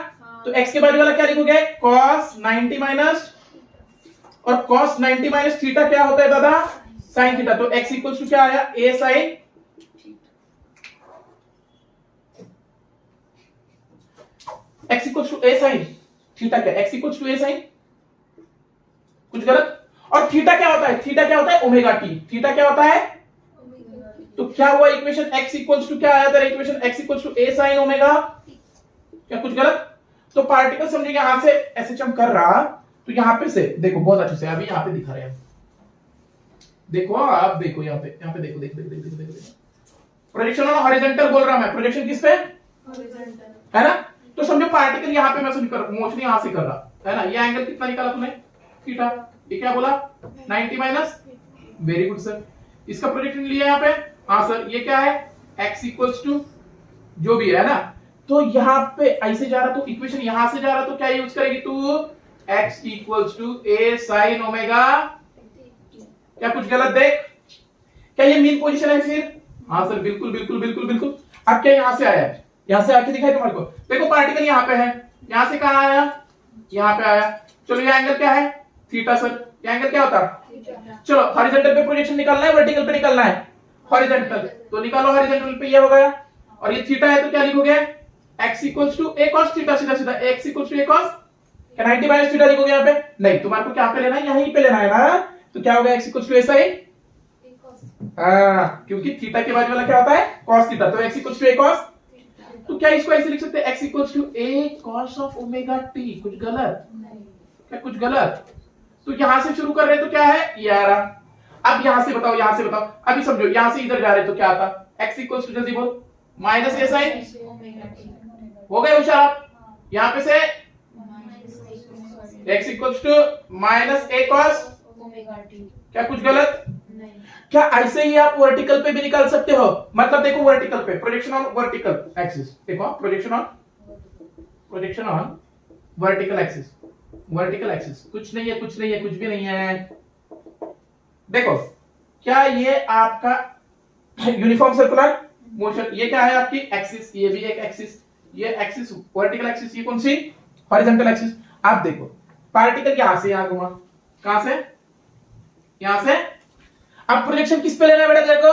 तो x के बाजू वाला क्या लिखोगे? cos 90 माइनस, और cos 90 माइनस थीटा क्या होता है दादा? sin theta. तो x इक्वल्स टू क्या आया? a sin, x equals to a sin theta. क्या x equals to a sin? कुछ गलत? और थीटा क्या होता है? थीटा क्या होता है? Omega t. थीटा क्या होता है? तो क्या हुआ इक्वेशन? x इक्वल्स टू क्या आया तेरा equation? x equals to a sin omega. क्या कुछ गलत? तो पार्टिकल समझिए यहां से एसएचएम कर रहा, तो यहां पे से देखो बहुत अच्छे से, अभी यहां पे दिखा रहे हैं, देखो आप देखो यहाँ पे देखो प्रोजेक्शन ऑन हॉरिजॉन्टल बोल रहा मैं, प्रोजेक्शन किस पे? हॉरिजॉन्टल है ना? तो समझो पार्टिकल यहाँ पे मैं मोशन यहां से कर रहा है ना, ये एंगल कितना निकाला तूने? थीटा। ये क्या बोला? 90 माइनस। Very good sir. इसका प्रोजेक्शन लिया यहाँ पे? हाँ सर। ये क्या है? x इक्वल्स टू जो भी है ना, तो यहाँ पे ऐसे जा रहा, तो इक्वेशन यहां से जा रहा, तो क्या यूज करेगी तू? x equals to a sin omega. क्या कुछ गलत? देख, क्या ये मीन पोजीशन है फिर? हाँ सर बिल्कुल। अब क्या यहां से आया है? यहां से आके दिखाई तुम्हारे को। देखो पार्टिकल यहाँ पे है, यहां से कहां आया? यहाँ पे आया। चलो ये एंगल क्या है? Theta sir. ये एंगल क्या होता है? चलो हॉरिजॉन्टल पे प्रोजेक्शन निकालना है, वर्टिकल पे निकालना है? हॉरिजॉन्टल। तो निकालो हॉरिजॉन्टल पे, ये हो गया। और ये थीटा है तो क्या लिखोगे x equals to a cos theta, सीधा सीधा x equals to a cos 90 minus theta लिखोगे यहाँ पे। नहीं, तुम्हारे को क्या पे लेना है, यहीं पे लेना है ना, तो क्या होगा x इक्वल्स टू ऐसा ही, क्योंकि थीटा के बाद वाला क्या होता है cos थीटा, तो x equals to a cos। तो क्या इसको ऐसे लिख सकते हैं x equals to a cos of omega t। कुछ गलत, क्या कुछ गलत? तो यहां से शुरू कर रहे हैं तो क्या है यार, अब यहां से बताओ, यहां से बताओ, अभी समझो, यहां से इधर जा रहे तो क्या आता, x इक्वल्स टू, जल्दी बोल, माइनस ए साइन, हो गए होशियार आप। यहां पे से x equals to minus a cos, क्या कुछ गलत? क्या ऐसे ही आप वर्टिकल पे भी निकाल सकते हो? मतलब देखो वर्टिकल पे प्रोजेक्शन ऑन वर्टिकल एक्सिस, देखो projection on vertical axis, vertical axis, कुछ नहीं है, कुछ नहीं है, कुछ भी नहीं है। देखो क्या ये आपका यूनिफॉर्म सर्कुलर मोशन, ये क्या है आपकी एक्सिस, ये भी एक एक्सिस, ये एक्सिस वर्टिकल एक्सिस, ये कौन सी हॉरिजॉन्टल एक्सिस। आप देखो पार्टिकल यहां से यहां घुमा, कहां से, यहां से। अब प्रोजेक्शन किस पे लेना है बेटा तेरे को,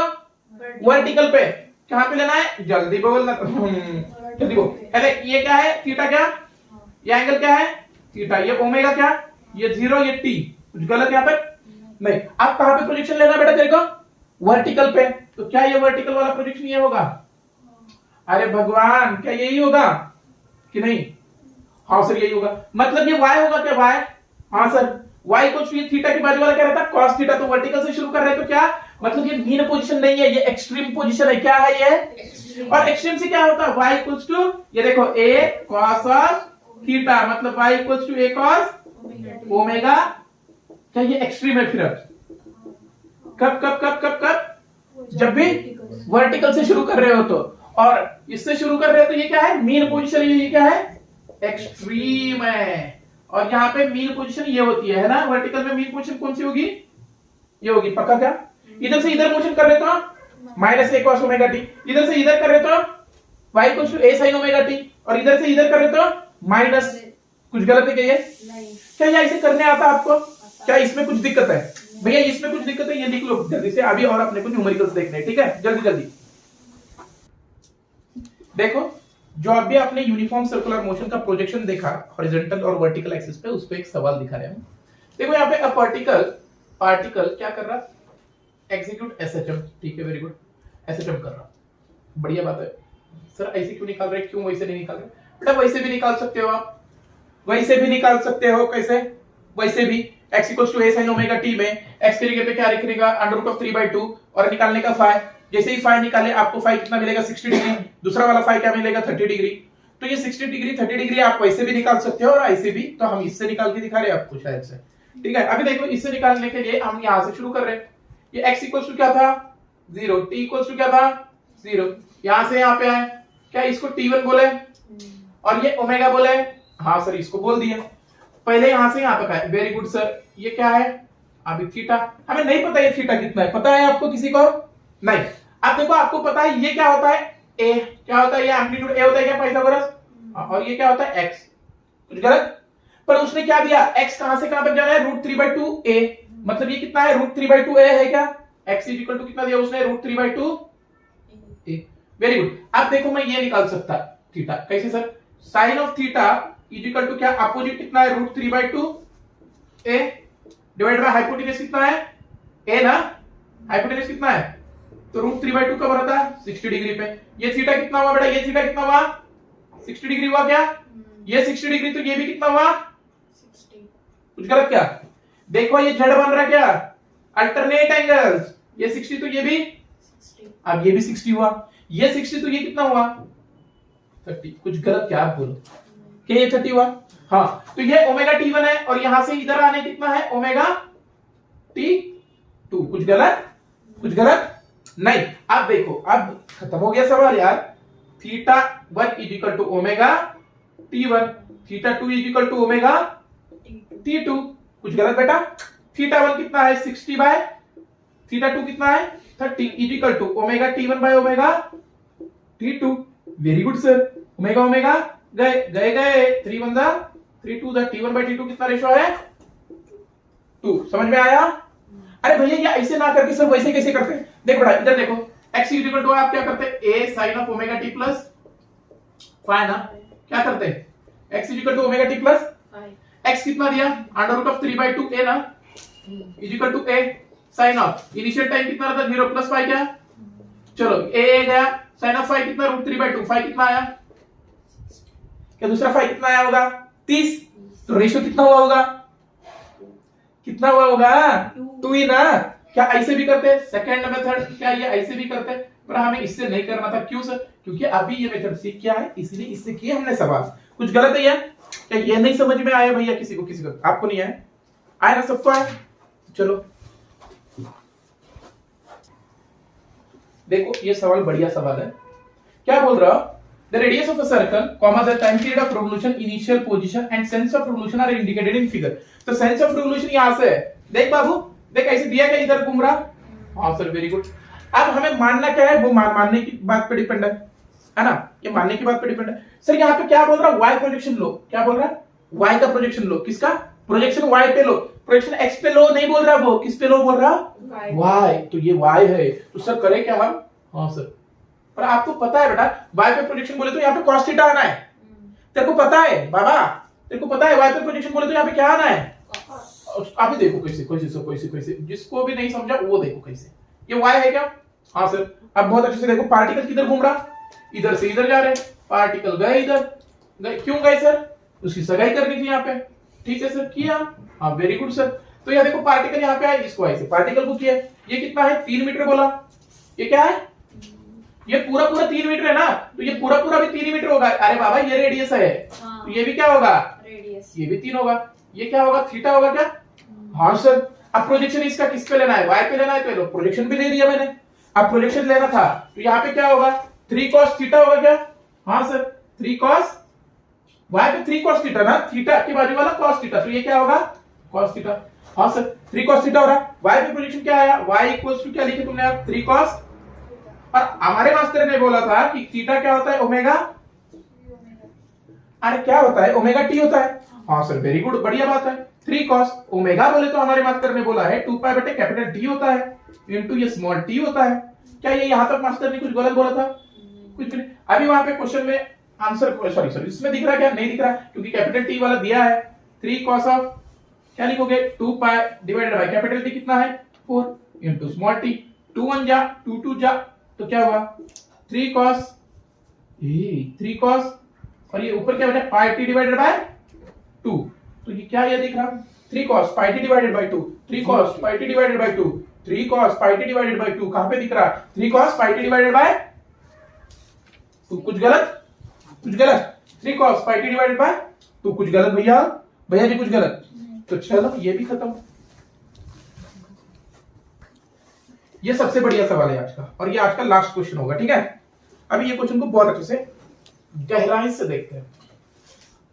वर्टिकल पे। कहां पे लेना है, जल्दी बोल, जल्दी बोल। अरे ये क्या है थीटा, क्या ये एंगल क्या है थीटा, ये ओमेगा क्या, ये 0, ये t, कुछ गलत यहां पर नहीं। अब कहां पे प्रोजेक्शन लेना है बेटा तेरे को, वर्टिकल पे। तो क्या ये वर्टिकल वाला प्रोजेक्शन ये होगा, अरे भगवान क्या यही होगा कि नहीं, हाँ सर यही होगा, मतलब ये y होगा क्या, y, हाँ सर y कुछ ये थीटा के बाजू वाला क्या रहता है cos थीटा, तो वर्टिकल से शुरू कर रहे हैं तो क्या मतलब ये मीन पोजीशन नहीं है, ये एक्सट्रीम पोजीशन है, क्या है ये, और एक्सट्रीम से क्या होता है y इक्वल्स टू, ये देखो a cos ऑफ थीटा, मतलब y equals to a cos omega, क्या ये एक्सट्रीम है। फिर कब कब कब कब कब, जब भी वर्टिकल से शुरू कर रहे हो तो, और इससे शुरू कर रहे हो तो ये क्या है मीन पोजीशन, ये क्या है एक्सट्रीम है, और यहाँ पे मीन पोजीशन ये होती है ना, वर्टिकल में मीन पोजीशन कौन सी होगी, ये होगी, पक्का क्या। इधर से इधर मोशन कर रहे तो minus a cos omega t, इधर से इधर कर रहे तो y equals to a sin omega t, और इधर से इधर कर रहे तो माइनस, कुछ गलत है क्या ये, क्या ये ऐसे करने आता आपको, क्या इसमें कुछ दिक्कत है भैया, इसमें कुछ दिक्कत है, ये लिख लो जल्दी से अभी, और अपने को न्यूमेरिकल्स देखने हैं, ठीक है, जल्दी जल्दी देखो। जो अभी आपने यूनिफॉर्म सर्कुलर मोशन का प्रोजेक्शन देखा हॉरिजॉन्टल और वर्टिकल एक्सिस पे, उस पे एक सवाल दिखा रहे हैं। देखो यहाँ पे अ पार्टिकल क्या कर रहा, एग्जीक्यूट एसएचएम, ठीक है, वेरी गुड, एसएचएम कर रहा, बढ़िया बात है। सर ऐसे क्यों निकाल रहे, क्यों वैसे नहीं निकाल रहे, बेटा वैसे भी निकाल सकते हो आप, वैसे भी निकाल सकते हो, कैसे, वैसे भी x equals to a sin omega t में x की जगह पे क्या लिखेगा √3/2, और निकालने का फाई, जैसे ही फाई निकाले आपको फाई कितना मिलेगा 60 डिग्री, दूसरा वाला फाई क्या मिलेगा 30 डिग्री। तो ये 60 डिग्री 30 डिग्री आप वैसे भी निकाल सकते हो और ऐसे भी, तो हम इससे निकाल के दिखा रहे हैं आपको शायद से, ठीक है। अभी देखो इससे निकालने के लिए हम यहां से शुरू कर रहे हैं, ये x इक्वल्स टू क्या था 0, t इक्वल्स टू क्या था 0, यहां से यहां पे आए, क्या इसको t1 बोले और ये ओमेगा बोले, हाँ सर इसको बोल दिया, पहले यहां से यहां तक आए, वेरी गुड सर। ये क्या है अभी थीटा, हमें नहीं पता ये थीटा कितना है, पता है आपको किसी को, नहीं। अब देखो आपको पता है ये क्या होता है a, क्या होता है ये एम्पलीट्यूड a होता है क्या पाइथागोरस, और ये क्या होता है x, कुछ गलत, पर उसने क्या दिया x कहां से कहां तक जाना है √3/2a, मतलब ये कितना है √3/2a है क्या, x इक्वल टू कितना दिया उसने √3/2a, वेरी गुड। अब देखो मैं ये निकाल सकता थीटा, कैसे sir, sine of theta equal to क्या, अपोजिट कितना है √3/2a डिवाइड बाय हाइपोटेनस कितना है a ना, हाइपोटेनस कितना है, तो √3/2 कब रहता है 60 डिग्री पे। ये थीटा कितना हुआ बेटा, ये थीटा कितना हुआ 60 डिग्री हुआ क्या, ये 60 डिग्री, तो ये भी कितना हुआ 60, कुछ गलत क्या, देखो ये z बन रहा है क्या, अल्टरनेट एंगल्स, ये 60 तो ये भी 60, अब ये भी 60 हुआ, ये 60 तो ये कितना हुआ 30, कुछ गलत क्या आप बोलो, क्या ये 30 हुआ, हाँ। तो ये ओमेगा t1 है, और यहां से इधर आने कितना है ओमेगा t2, कुछ गलत, कुछ गलत नहीं। अब देखो अब खत्म हो गया सवाल यार, θ1 is equal to omega t1, θ2 is equal to omega t2, कुछ गलत बेटा, θ1 कितना है 60 बाय θ2 कितना है 30 is equal to omega t1 by omega t2, very good sir. Omega omega गए गए गए, 3 1 3 2 t1 बाय t2 कितना रेशो है 2, समझ में आया। अरे भैया ये ऐसे ना करके सब वैसे कैसे करते हैं, देखो बेटा इधर देखो, x इक्वल टू आप क्या करते हैं a sin of omega t plus five ना, क्या करते हैं x equal to omega t plus 5 x कितना दिया अंडर रूट ऑफ 3/2 a ना is equal to a sin of initial time कितना रहता 0 प्लस 5 क्या, चलो a गया sin ऑफ 5 कितना रूट 3/2 5 कितना आया, क्या दूसरा 5 कितना आया होगा 30, तो रेशियो कितना हुआ होगा, कितना हुआ होगा 2 ही ना। क्या ऐसे भी करते सेकंड मेथड, क्या ये ऐसे भी करते, पर हमें इससे नहीं करना था, क्यों सर, क्योंकि अभी ये मेथड सीख क्या है, इसलिए इससे किए हमने सवाल। कुछ गलत है यार, क्या ये नहीं समझ में आया भैया, किसी को आपको नहीं आया, आया ना सबको आया। चलो देखो ये सवाल बढ़िया सवाल है, क्या बोल रहा, the radius of a circle comma the time period of revolution initial position and sense of revolution are indicated in figure. तो सेंस ऑफ रिवोल्यूशन यहां से है, देख बाबू देख ऐसे दिया क्या इधर घूम रहा, हाँ सर वेरी गुड। अब हमें मानना क्या है, वो मानने की बात पे डिपेंड है ना, ये मानने की बात पे डिपेंड है। सर यहाँ पे क्या बोल रहा है, वाई प्रोजेक्शन लो, क्या बोल रहा है वाई का प्रोजेक्शन लो, किसका प्रोजेक्शन वाई पे लो, प्रोजेक्शन एक्स पे लो नहीं बोल रहा, वो किस पे लो बोल रहा वाई, तो ये वाई है, तो सर करें क्या हम, हाँ सर, पर आपको पता है बेटा वाई पे प्रोजेक्शन बोले तो यहाँ पे cos थीटा आना है, तेरे को पता है बाबा, तेरे को पता है वाई पे प्रोजेक्शन बोले तो यहाँ पे क्या आना है, आप ही देखो कैसे जिसको भी नहीं समझा वो देखो कैसे, ये वाई है क्या, हाँ सर। अब बहुत अच्छे से देखो पार्टिकल किधर घूम रहा, इधर से इधर जा रहे हैं, पार्टिकल गए इधर, गए क्यों गए सर, उसकी सगाई करनी थी यहाँ पे, ठीक है सर किया, हाँ वेरी गुड सर। तो यहाँ देखो पार्टिकल यहाँ पे आए, इसको ऐसे पार्टिकल को किया, ये कितना है 3 मीटर बोला, ये क्या है, ये पूरा 3 मीटर है ना, तो ये पूरा भी 3 मीटर होगा, अरे बाबा ये रेडियस है, तो ये भी क्या होगा रेडियस, ये भी 3 होगा, ये क्या होगा थीटा होगा क्या, हाँ सर। अब प्रोजेक्शन इसका किस पे लेना है, वाई पे लेना है, तो प्रोजेक्शन भी दे दिया मैंने, अब प्रोजेक्शन लेना था तो यहाँ पे क्या होगा 3 cos थीटा होगा क्या, हाँ सर 3 cos, वाई पे 3 cos थीटा ना, थीटा के बाजू वाला cos थीटा, तो ये क्या होगा cos थीटा, हाँ सर 3 cos थीटा हो रहा, वाई पे प्रोजेक्शन क्या आया, y इक्वल्स टू क्या लिखे तुमने आप 3 cos, और हमारे मास्टर ने बोला था कि थीटा क्या होता है ओमेगा, अरे क्या होता है ओमेगा टी होता है, हाँ सर वेरी गुड बढ़िया बात है, 3 cos ओमेगा बोले तो हमारे मास्टर ने बोला है 2 पाई बटे कैपिटल टी होता है इनटू ये स्मॉल टी होता है। क्या ये यहां तक मास्टर ने कुछ गलत बोला था, कुछ भी नहीं। अभी वहां पे क्वेश्चन में आंसर सॉरी इसमें दिख रहा क्या, नहीं दिख रहा क्योंकि कैपिटल टी वाला दिया है 3 cos ऑफ क्या लिखोगे 2 पाई डिवाइडेड बाय कैपिटल टी कितना है 4 इनटू स्मॉल टी, 2 1 जा 2 2 जा, तो क्या हुआ 3 cos और ये ऊपर क्या बचा पाई टी डिवाइडेड बाय 2, तो ये क्या ये दिख रहा 3 cos pi T divided by 2, 3 cos pi T divided by 2, 3 cos pi T divided by 2, कहां पे दिख रहा 3 cos pi T divided by 2, कुछ गलत 3 cos pi T divided by 2 कुछ गलत भैया जी कुछ गलत, तो चलो ये भी खत्म। ये सबसे बढ़िया सवाल है आज का, और ये आज का लास्ट क्वेश्चन होगा, ठीक है। अभी ये क्वेश्चन को बहुत अच्छे से गहराई से देखते हैं।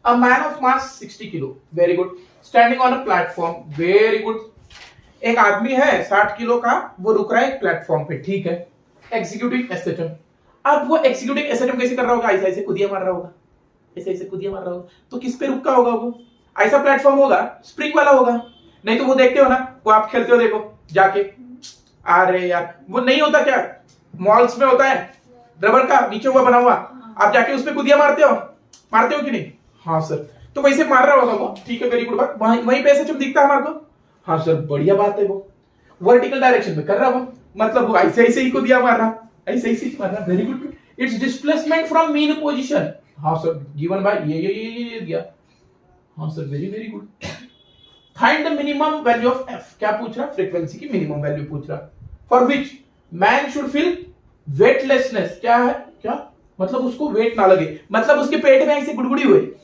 A man of mass 60 kilo, very good, standing on a platform, very good. एक आदमी है 60 किलो का, वो रुक रहा है एक प्लेटफॉर्म पे, ठीक है, एग्जीक्यूटिंग एसेटम। अब वो एग्जीक्यूटिंग एसेटम कैसे कर रहा होगा, ऐसे ऐसे कुदिया मार रहा होगा, ऐसे ऐसे कुदिया मार रहा होगा, तो किस पे रुका होगा वो, ऐसा प्लेटफॉर्म होगा स्प्रिंग वाला होगा, नहीं तो वो देखते हो ना, वो आप खेलते हो देखो जाके, अरे यार वो नहीं होता क्या मॉल्स में होता है रबर का नीचे हुआ बना हुआ, आप जाके उस पे कुदिया मारते हो कि नहीं, हाँ सर, तो वैसे मार रहा होगा वो, ठीक है वेरी गुड बात, वहीं पे एसेटम दिखता है हमारे को, हाँ सर बढ़िया बात है, वो वर्टिकल डायरेक्शन में कर रहा वो, मतलब वो ऐसे ऐसे ही कुदिया मार रहा, ऐसे ही मार रहा, very good. It's displacement from mean position, हाँ सर गिवन बाय ये दिया, हाँ sir very very good. Find the minimum value of F, क्या पूछ रहा, फ्रीक्वेंसी की मिनिमम वैल्यू पूछ रहा, for which man should feel weightlessness, क्या है क्या मतलब उसको वेट ना लगे, मतलब उसके पेट में ऐसे गुड़गुड़ी हुई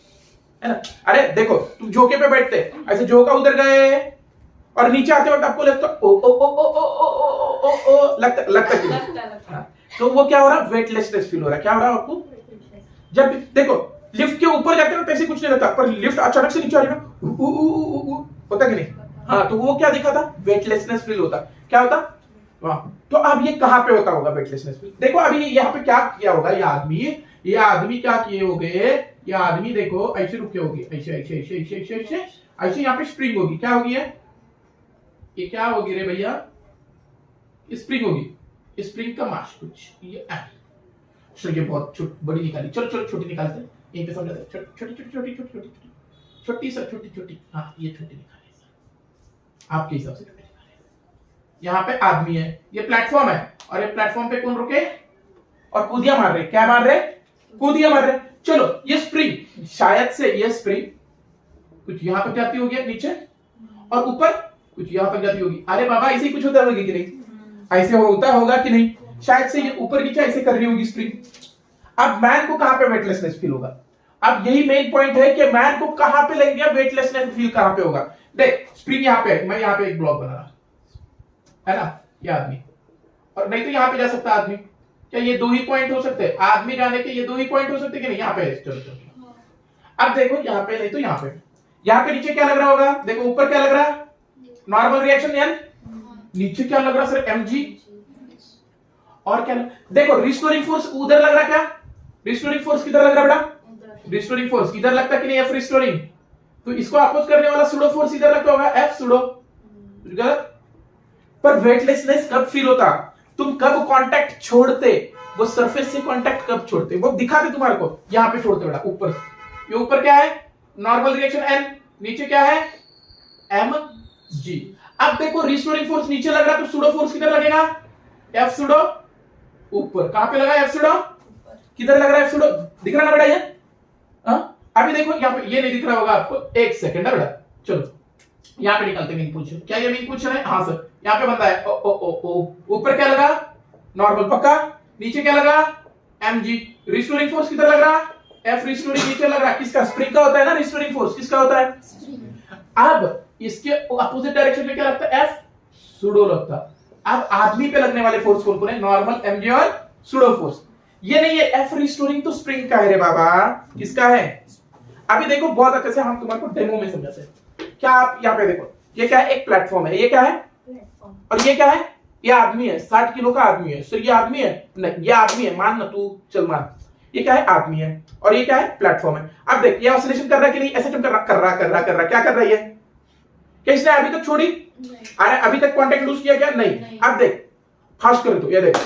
है ना, अरे देखो तुम झोके पे बैठते ऐसे झोका उधर गए और नीचे आते वक्त आपको लगता ओ ओ ओ ओ ओ ओ ओ ओ लगता, तो वो क्या हो रहा वेटलेसनेस फील हो रहा है, क्या हो रहा है आपको, जब देखो लिफ्ट के ऊपर जाते हैं तैसे कुछ नहीं रहता, पर लिफ्ट अचानक से नीचे आ रही ना होता कि नहीं, हाँ तो वो क्या दिखा था वेटलेसनेस फील होता, क्या होता वाह। तो अब ये कहां पे होता होगा वेटलेसनेस फील, देखो अभी यहाँ पे क्या किया होगा, ये आदमी क्या किए होंगे, ये आदमी देखो ऐसे रुके होगी, ऐसे ऐसे ऐसे ऐसे ऐसे ऐसे ऐसे यहाँ पे स्प्रिंग होगी, क्या होगी ये क्या होगी रे भैया, स्प्रिंग होगी, स्प्रिंग का मास कुछ ये M। चलो ये बहुत बड़ी निकाली, चलो चलो छोटी निकालते हैं, यहीं पे समझाते हैं। छोटी छोटी छोटी छोटी छोटी छोटी सर छोटी छोटी, हाँ ये छोटी निकाली आपके हिसाब से। यहाँ पे आदमी है, ये प्लेटफॉर्म है, और ये प्लेटफॉर्म पे कौन रुके और कूदिया मार रहे, क्या मार रहे, कूदिया मार रहे। चलो ये स्प्रिंग, शायद से ये स्प्रिंग कुछ यहाँ पे जाती होगी नीचे, और ऊपर कुछ यहाँ पे जाती होगी। अरे बाबा ऐसे ही कुछ होता होगा कि नहीं, ऐसे होता होगा कि नहीं, शायद से ये ऊपर नीचे ऐसे कर रही होगी स्प्रिंग। अब मैन को कहां पे वेटलेसनेस फील होगा, अब यही मेन पॉइंट है कि मैन को कहां पे लेंगे वेटलेसनेस फील कहां पे होगा। देख स्प्रिंग यहाँ पे है, मैं यहाँ पे एक ब्लॉक बना रहा है ना, ये आदमी, और नहीं तो यहाँ पे जा सकता आदमी। क्या ये 2 ही पॉइंट हो सकते हैं, आदमी जाने के ये 2 ही पॉइंट हो सकते हैं कि नहीं, यहाँ पे चलो चलो। अब देखो यहाँ पे नहीं तो यहाँ पे नीचे क्या लग रहा होगा, देखो ऊपर क्या लग रहा है, नॉर्मल रिएक्शन एन, नीचे क्या लग रहा है सर mg, और क्या देखो रिस्टोरिंग फोर्स उधर लग रहा, क्या रिस्टोरिंग फोर्स किधर लग रहा बेटा, रिस्टोरिंग फोर्स इधर लगता कि नहीं एफ रिस्टोरिंग, तो इसको अपोज करने वाला सूडो फोर्स इधर लगता होगा एफ सूडो, गलत। पर वेटलेसनेस कब फील होता, तुम कब कांटेक्ट छोड़ते, वो सरफेस से कांटेक्ट कब छोड़ते, वो दिखाते तुम्हारे को, यहाँ पे छोड़ते बेटा ऊपर। ये ऊपर क्या है, नॉर्मल रिएक्शन एन, नीचे क्या है एम जी। अब देखो रिस्टोरिंग फोर्स नीचे लग रहा तो सूडो फोर्स किधर लगेगा, एफ सूडो ऊपर। कहां पे लगा एफ सूडो, किधर लग रहा है एफ सूडो, दिख रहा ना बेटा ये, अभी देखो यहाँ पे ये नहीं दिख रहा होगा आपको, एक सेकंड है बेटा। चलो यहाँ पे निकालते मीन पोजीशन, क्या ये मीन पोजीशन है, हाँ सर यहाँ पे बंदा है, ओ ओ ओ ओ ऊपर क्या लगा नॉर्मल पक्का, नीचे क्या लगा mg। रिस्टोरिंग फोर्स किधर लग रहा, एफ रिस्टोरिंग नीचे लग रहा, किसका, स्प्रिंग का होता है ना रिस्टोरिंग फोर्स, किसका होता है। अब इसके अपोजिट डायरेक्शन में क्या लगता है, एफ सूडो लगता। अब आदमी पे लगने वाले फोर्स कौन कौन है, नॉर्मल mg और सूडो फोर्स। ये नहीं है एफ रिस्टोरिंग तो स्प्रिंग का है रे बाबा, किसका है। अभी देखो बहुत अच्छे से हम तुम्हारे को डेमो में समझाते हैं। क्या आप यहाँ पे देखो, ये क्या है, एक प्लेटफॉर्म है, ये क्या है और ये क्या है, ये आदमी है, 60 किलो का आदमी है। सर ये आदमी है, नहीं ये आदमी है, मान ना तू, चल मान, ये क्या है आदमी है, और ये क्या है प्लेटफॉर्म है। अब देख ये ऑसिलेशन कर रहा है कि नहीं, ऐसे कर रहा क्या कर रही है, क्या इसने अभी तक छोड़ी, अरे अभी तक कांटेक्ट लूज किया क्या, नहीं। अब देख फास्ट कर तो, ये देख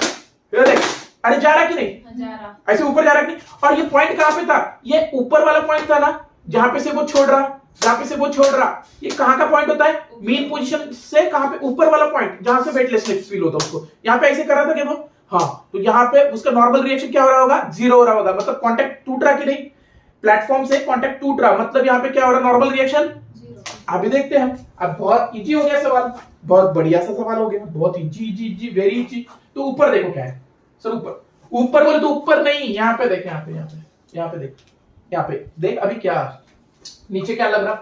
अरे जा रहा कि नहीं, जा रहा, ऐसे ऊपर जा रहा कि नहीं। और ये पॉइंट कहां पे था, ये ऊपर वाला पॉइंट था ना, जहां पे से वो छोड़ रहा, जहां पे से वो छोड़ रहा, ये कहां का पॉइंट होता है, मेन पोजीशन से कहां पे, ऊपर वाला पॉइंट जहां से वेटलेसनेस फील होता है उसको। यहां पे ऐसे कर रहा था क्या वो, हाँ, तो यहां पे उसका नॉर्मल रिएक्शन क्या हो रहा होगा, 0 हो रहा होगा, मतलब कांटेक्ट टूट रहा कि नहीं, प्लेटफॉर्म से कांटेक्ट टूट रहा, मतलब यहां पे क्या हो रहा, नॉर्मल रिएक्शन। अभी देखते हैं, अब बहुत इजी हो गया सवाल, बहुत बढ़िया सा सवाल हो गया, बहुत इजी वेरी इजी। तो ऊपर देखो क्या है सर, ऊपर बोले तो ऊपर नहीं, यहाँ पे देख, यहाँ पे देख, अभी क्या नीचे क्या लग रहा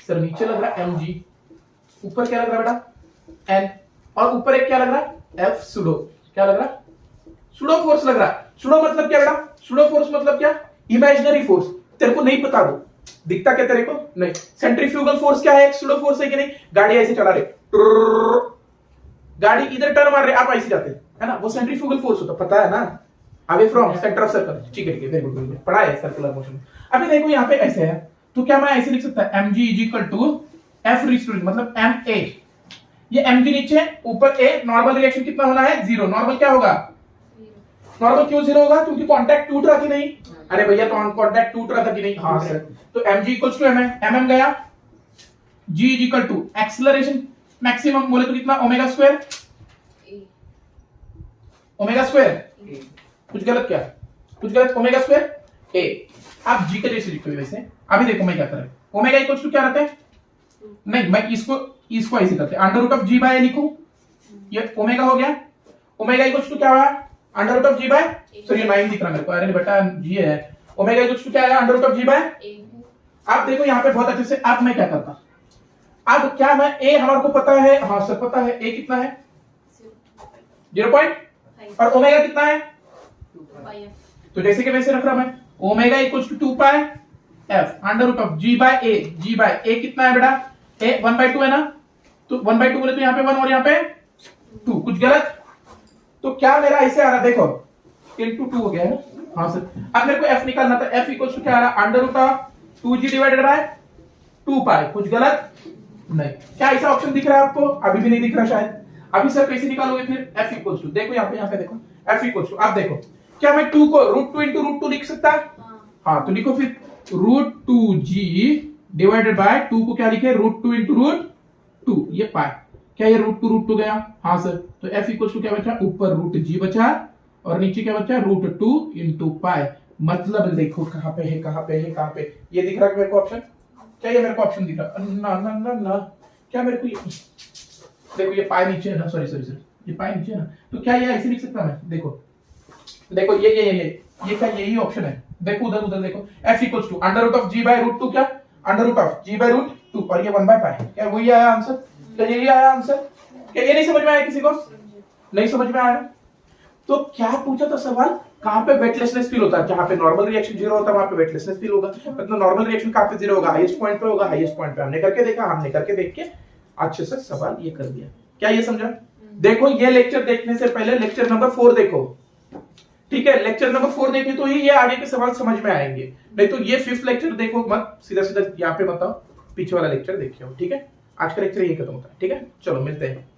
सर, नीचे लग रहा mg, ऊपर क्या लग रहा बेटा n, और ऊपर एक क्या लग रहा f सूडो, क्या लग रहा सूडो फोर्स लग रहा। सूडो मतलब क्या बेटा, सूडो फोर्स मतलब क्या, इमेजिनरी फोर्स, तेरे को नहीं पता, वो दिखता क्या तेरे को नहीं। सेंट्रीफ्यूगल फोर्स क्या है, सूडो फोर्स है कि नहीं, गाड़ी ऐसे चला रहे, गाड़ी इधर टर्न मार रहे, आप ऐसे जाते है ना, वो सेंट्रीफ्यूगल फोर्स होता, पता है ना, away from centre of circle, ठीक है वेरी गुड, पढ़ा है सर्कुलर मोशन। अभी देखो यहाँ पे ऐसे है, तो क्या मैं ऐसे लिख सकता है mg is equal to f restoring, मतलब ma, ये mg नीचे ऊपर a, नॉर्मल रिएक्शन कितना होना है 0। नॉर्मल क्या होगा, नॉर्मल क्यों 0 होगा, क्योंकि कांटेक्ट टूट रहा कि नहीं, अरे भैया तो कांटेक्ट टूट रहा था कि नहीं, हाँ सर, तो mg इक्वल्स टू mm गया, g is equal to acceleration maximum बोले तो कितना, ओमेगा स्क्वायर, कुछ गलत क्या, कुछ गलत, ओमेगा स्क्वायर a। आप g का जैसे लिखते हो वैसे, अभी देखो मैं क्या कर रहा हूं, ओमेगा इक्वल्स टू क्या रहता है, नहीं मैं इसको ऐसे करते हैं, under root of g by a लिखूं, ये ओमेगा हो गया, ओमेगा इक्वल्स टू क्या हुआ, under root of g by, sorry 9 दिख रहा मेरे को, अरे बेटा g है, ओमेगा इक्वल्स टू क्या आया, under root of g by. आप देखो यहाँ पे बहुत अच्छे से, अब मैं क्या करता, अब क्या मैं a हमारे को पता है, हाँ सर पता है, a कितना है 0. और ओमेगा कितना है, तो जैसे कि वैसे रख रहा मैं, omega equals to 2 pi f under root of g by a कितना है बेटा, a 1/2 है ना, तो 1/2 बोले तो यहाँ पे 1 और यहाँ पे 2, कुछ गलत, तो क्या मेरा ऐसे आ रहा, देखो into 2 हो गया है, हाँ सर। अब मेरे को f निकालना था, f इक्वल्स टू क्या आ रहा, under root of 2g divided by 2 pi, कुछ गलत नहीं। क्या ऐसा ऑप्शन दिख रहा है आपको, अभी भी नहीं दिख रहा शायद। अभी सर कैसे निकालोगे फिर f इक्वल्स टू, देखो यहाँ पे देखो f इक्वल्स टू, आप देखो क्या मैं 2 को √2 into √2 लिख सकता है? हाँ तो लिखो फिर √2g डिवाइडेड बाय 2 को क्या लिखे √2 into √2, ये पाई, क्या ये √2 गया? हाँ सर, तो f इक्वल्स टू क्या बचा, ऊपर √g बचा और नीचे क्या बचा √2 into पाई। मतलब देखो कहां पे है, कहां पे है, कहां पे, ये दिख रहा है मेरे को ऑप्शन, क्या ये मेरे को ऑप्शन दिख रहा? ना ना ना ना, क्या मेरे को देखो ये पाई नीचे है ना, सॉरी सॉरी सॉरी, ये पाई नीचे है ना, तो क्या ये ऐसे लिख सकता मैं? देखो देखो ये क्या, यही ऑप्शन है, देखो उधर उधर देखो, f equals to √g by √2, क्या √g by √2 और ये 1 by पाई, क्या वही आया आंसर? क्या यही आया आंसर? क्या ये नहीं समझ में आया किसी को? नहीं समझ में आया? तो क्या पूछा था सवाल, कहां पे वेटलेसनेस फील होता है? जहां पे नॉर्मल रिएक्शन 0 होता है वहां पे वेटलेसनेस फील होगा, मतलब नॉर्मल रिएक्शन कहां पे 0 होगा? हाईएस्ट पॉइंट पे होगा, हाईएस्ट पॉइंट पे हमने करके देखा, हमने करके देख के अच्छे से सवाल ये कर दिया। क्या ये समझा? देखो ये लेक्चर देखने से पहले लेक्चर नंबर 4 देखो, ठीक है? लेक्चर नंबर 4 देखिए तो ही ये आगे के सवाल समझ में आएंगे, नहीं तो ये 5th लेक्चर देखो मत, सीधा सीधा यहाँ पे बताओ, पीछे वाला लेक्चर देखिए, ठीक है? आज का लेक्चर ये खत्म होता है, ठीक है? चलो मिलते हैं।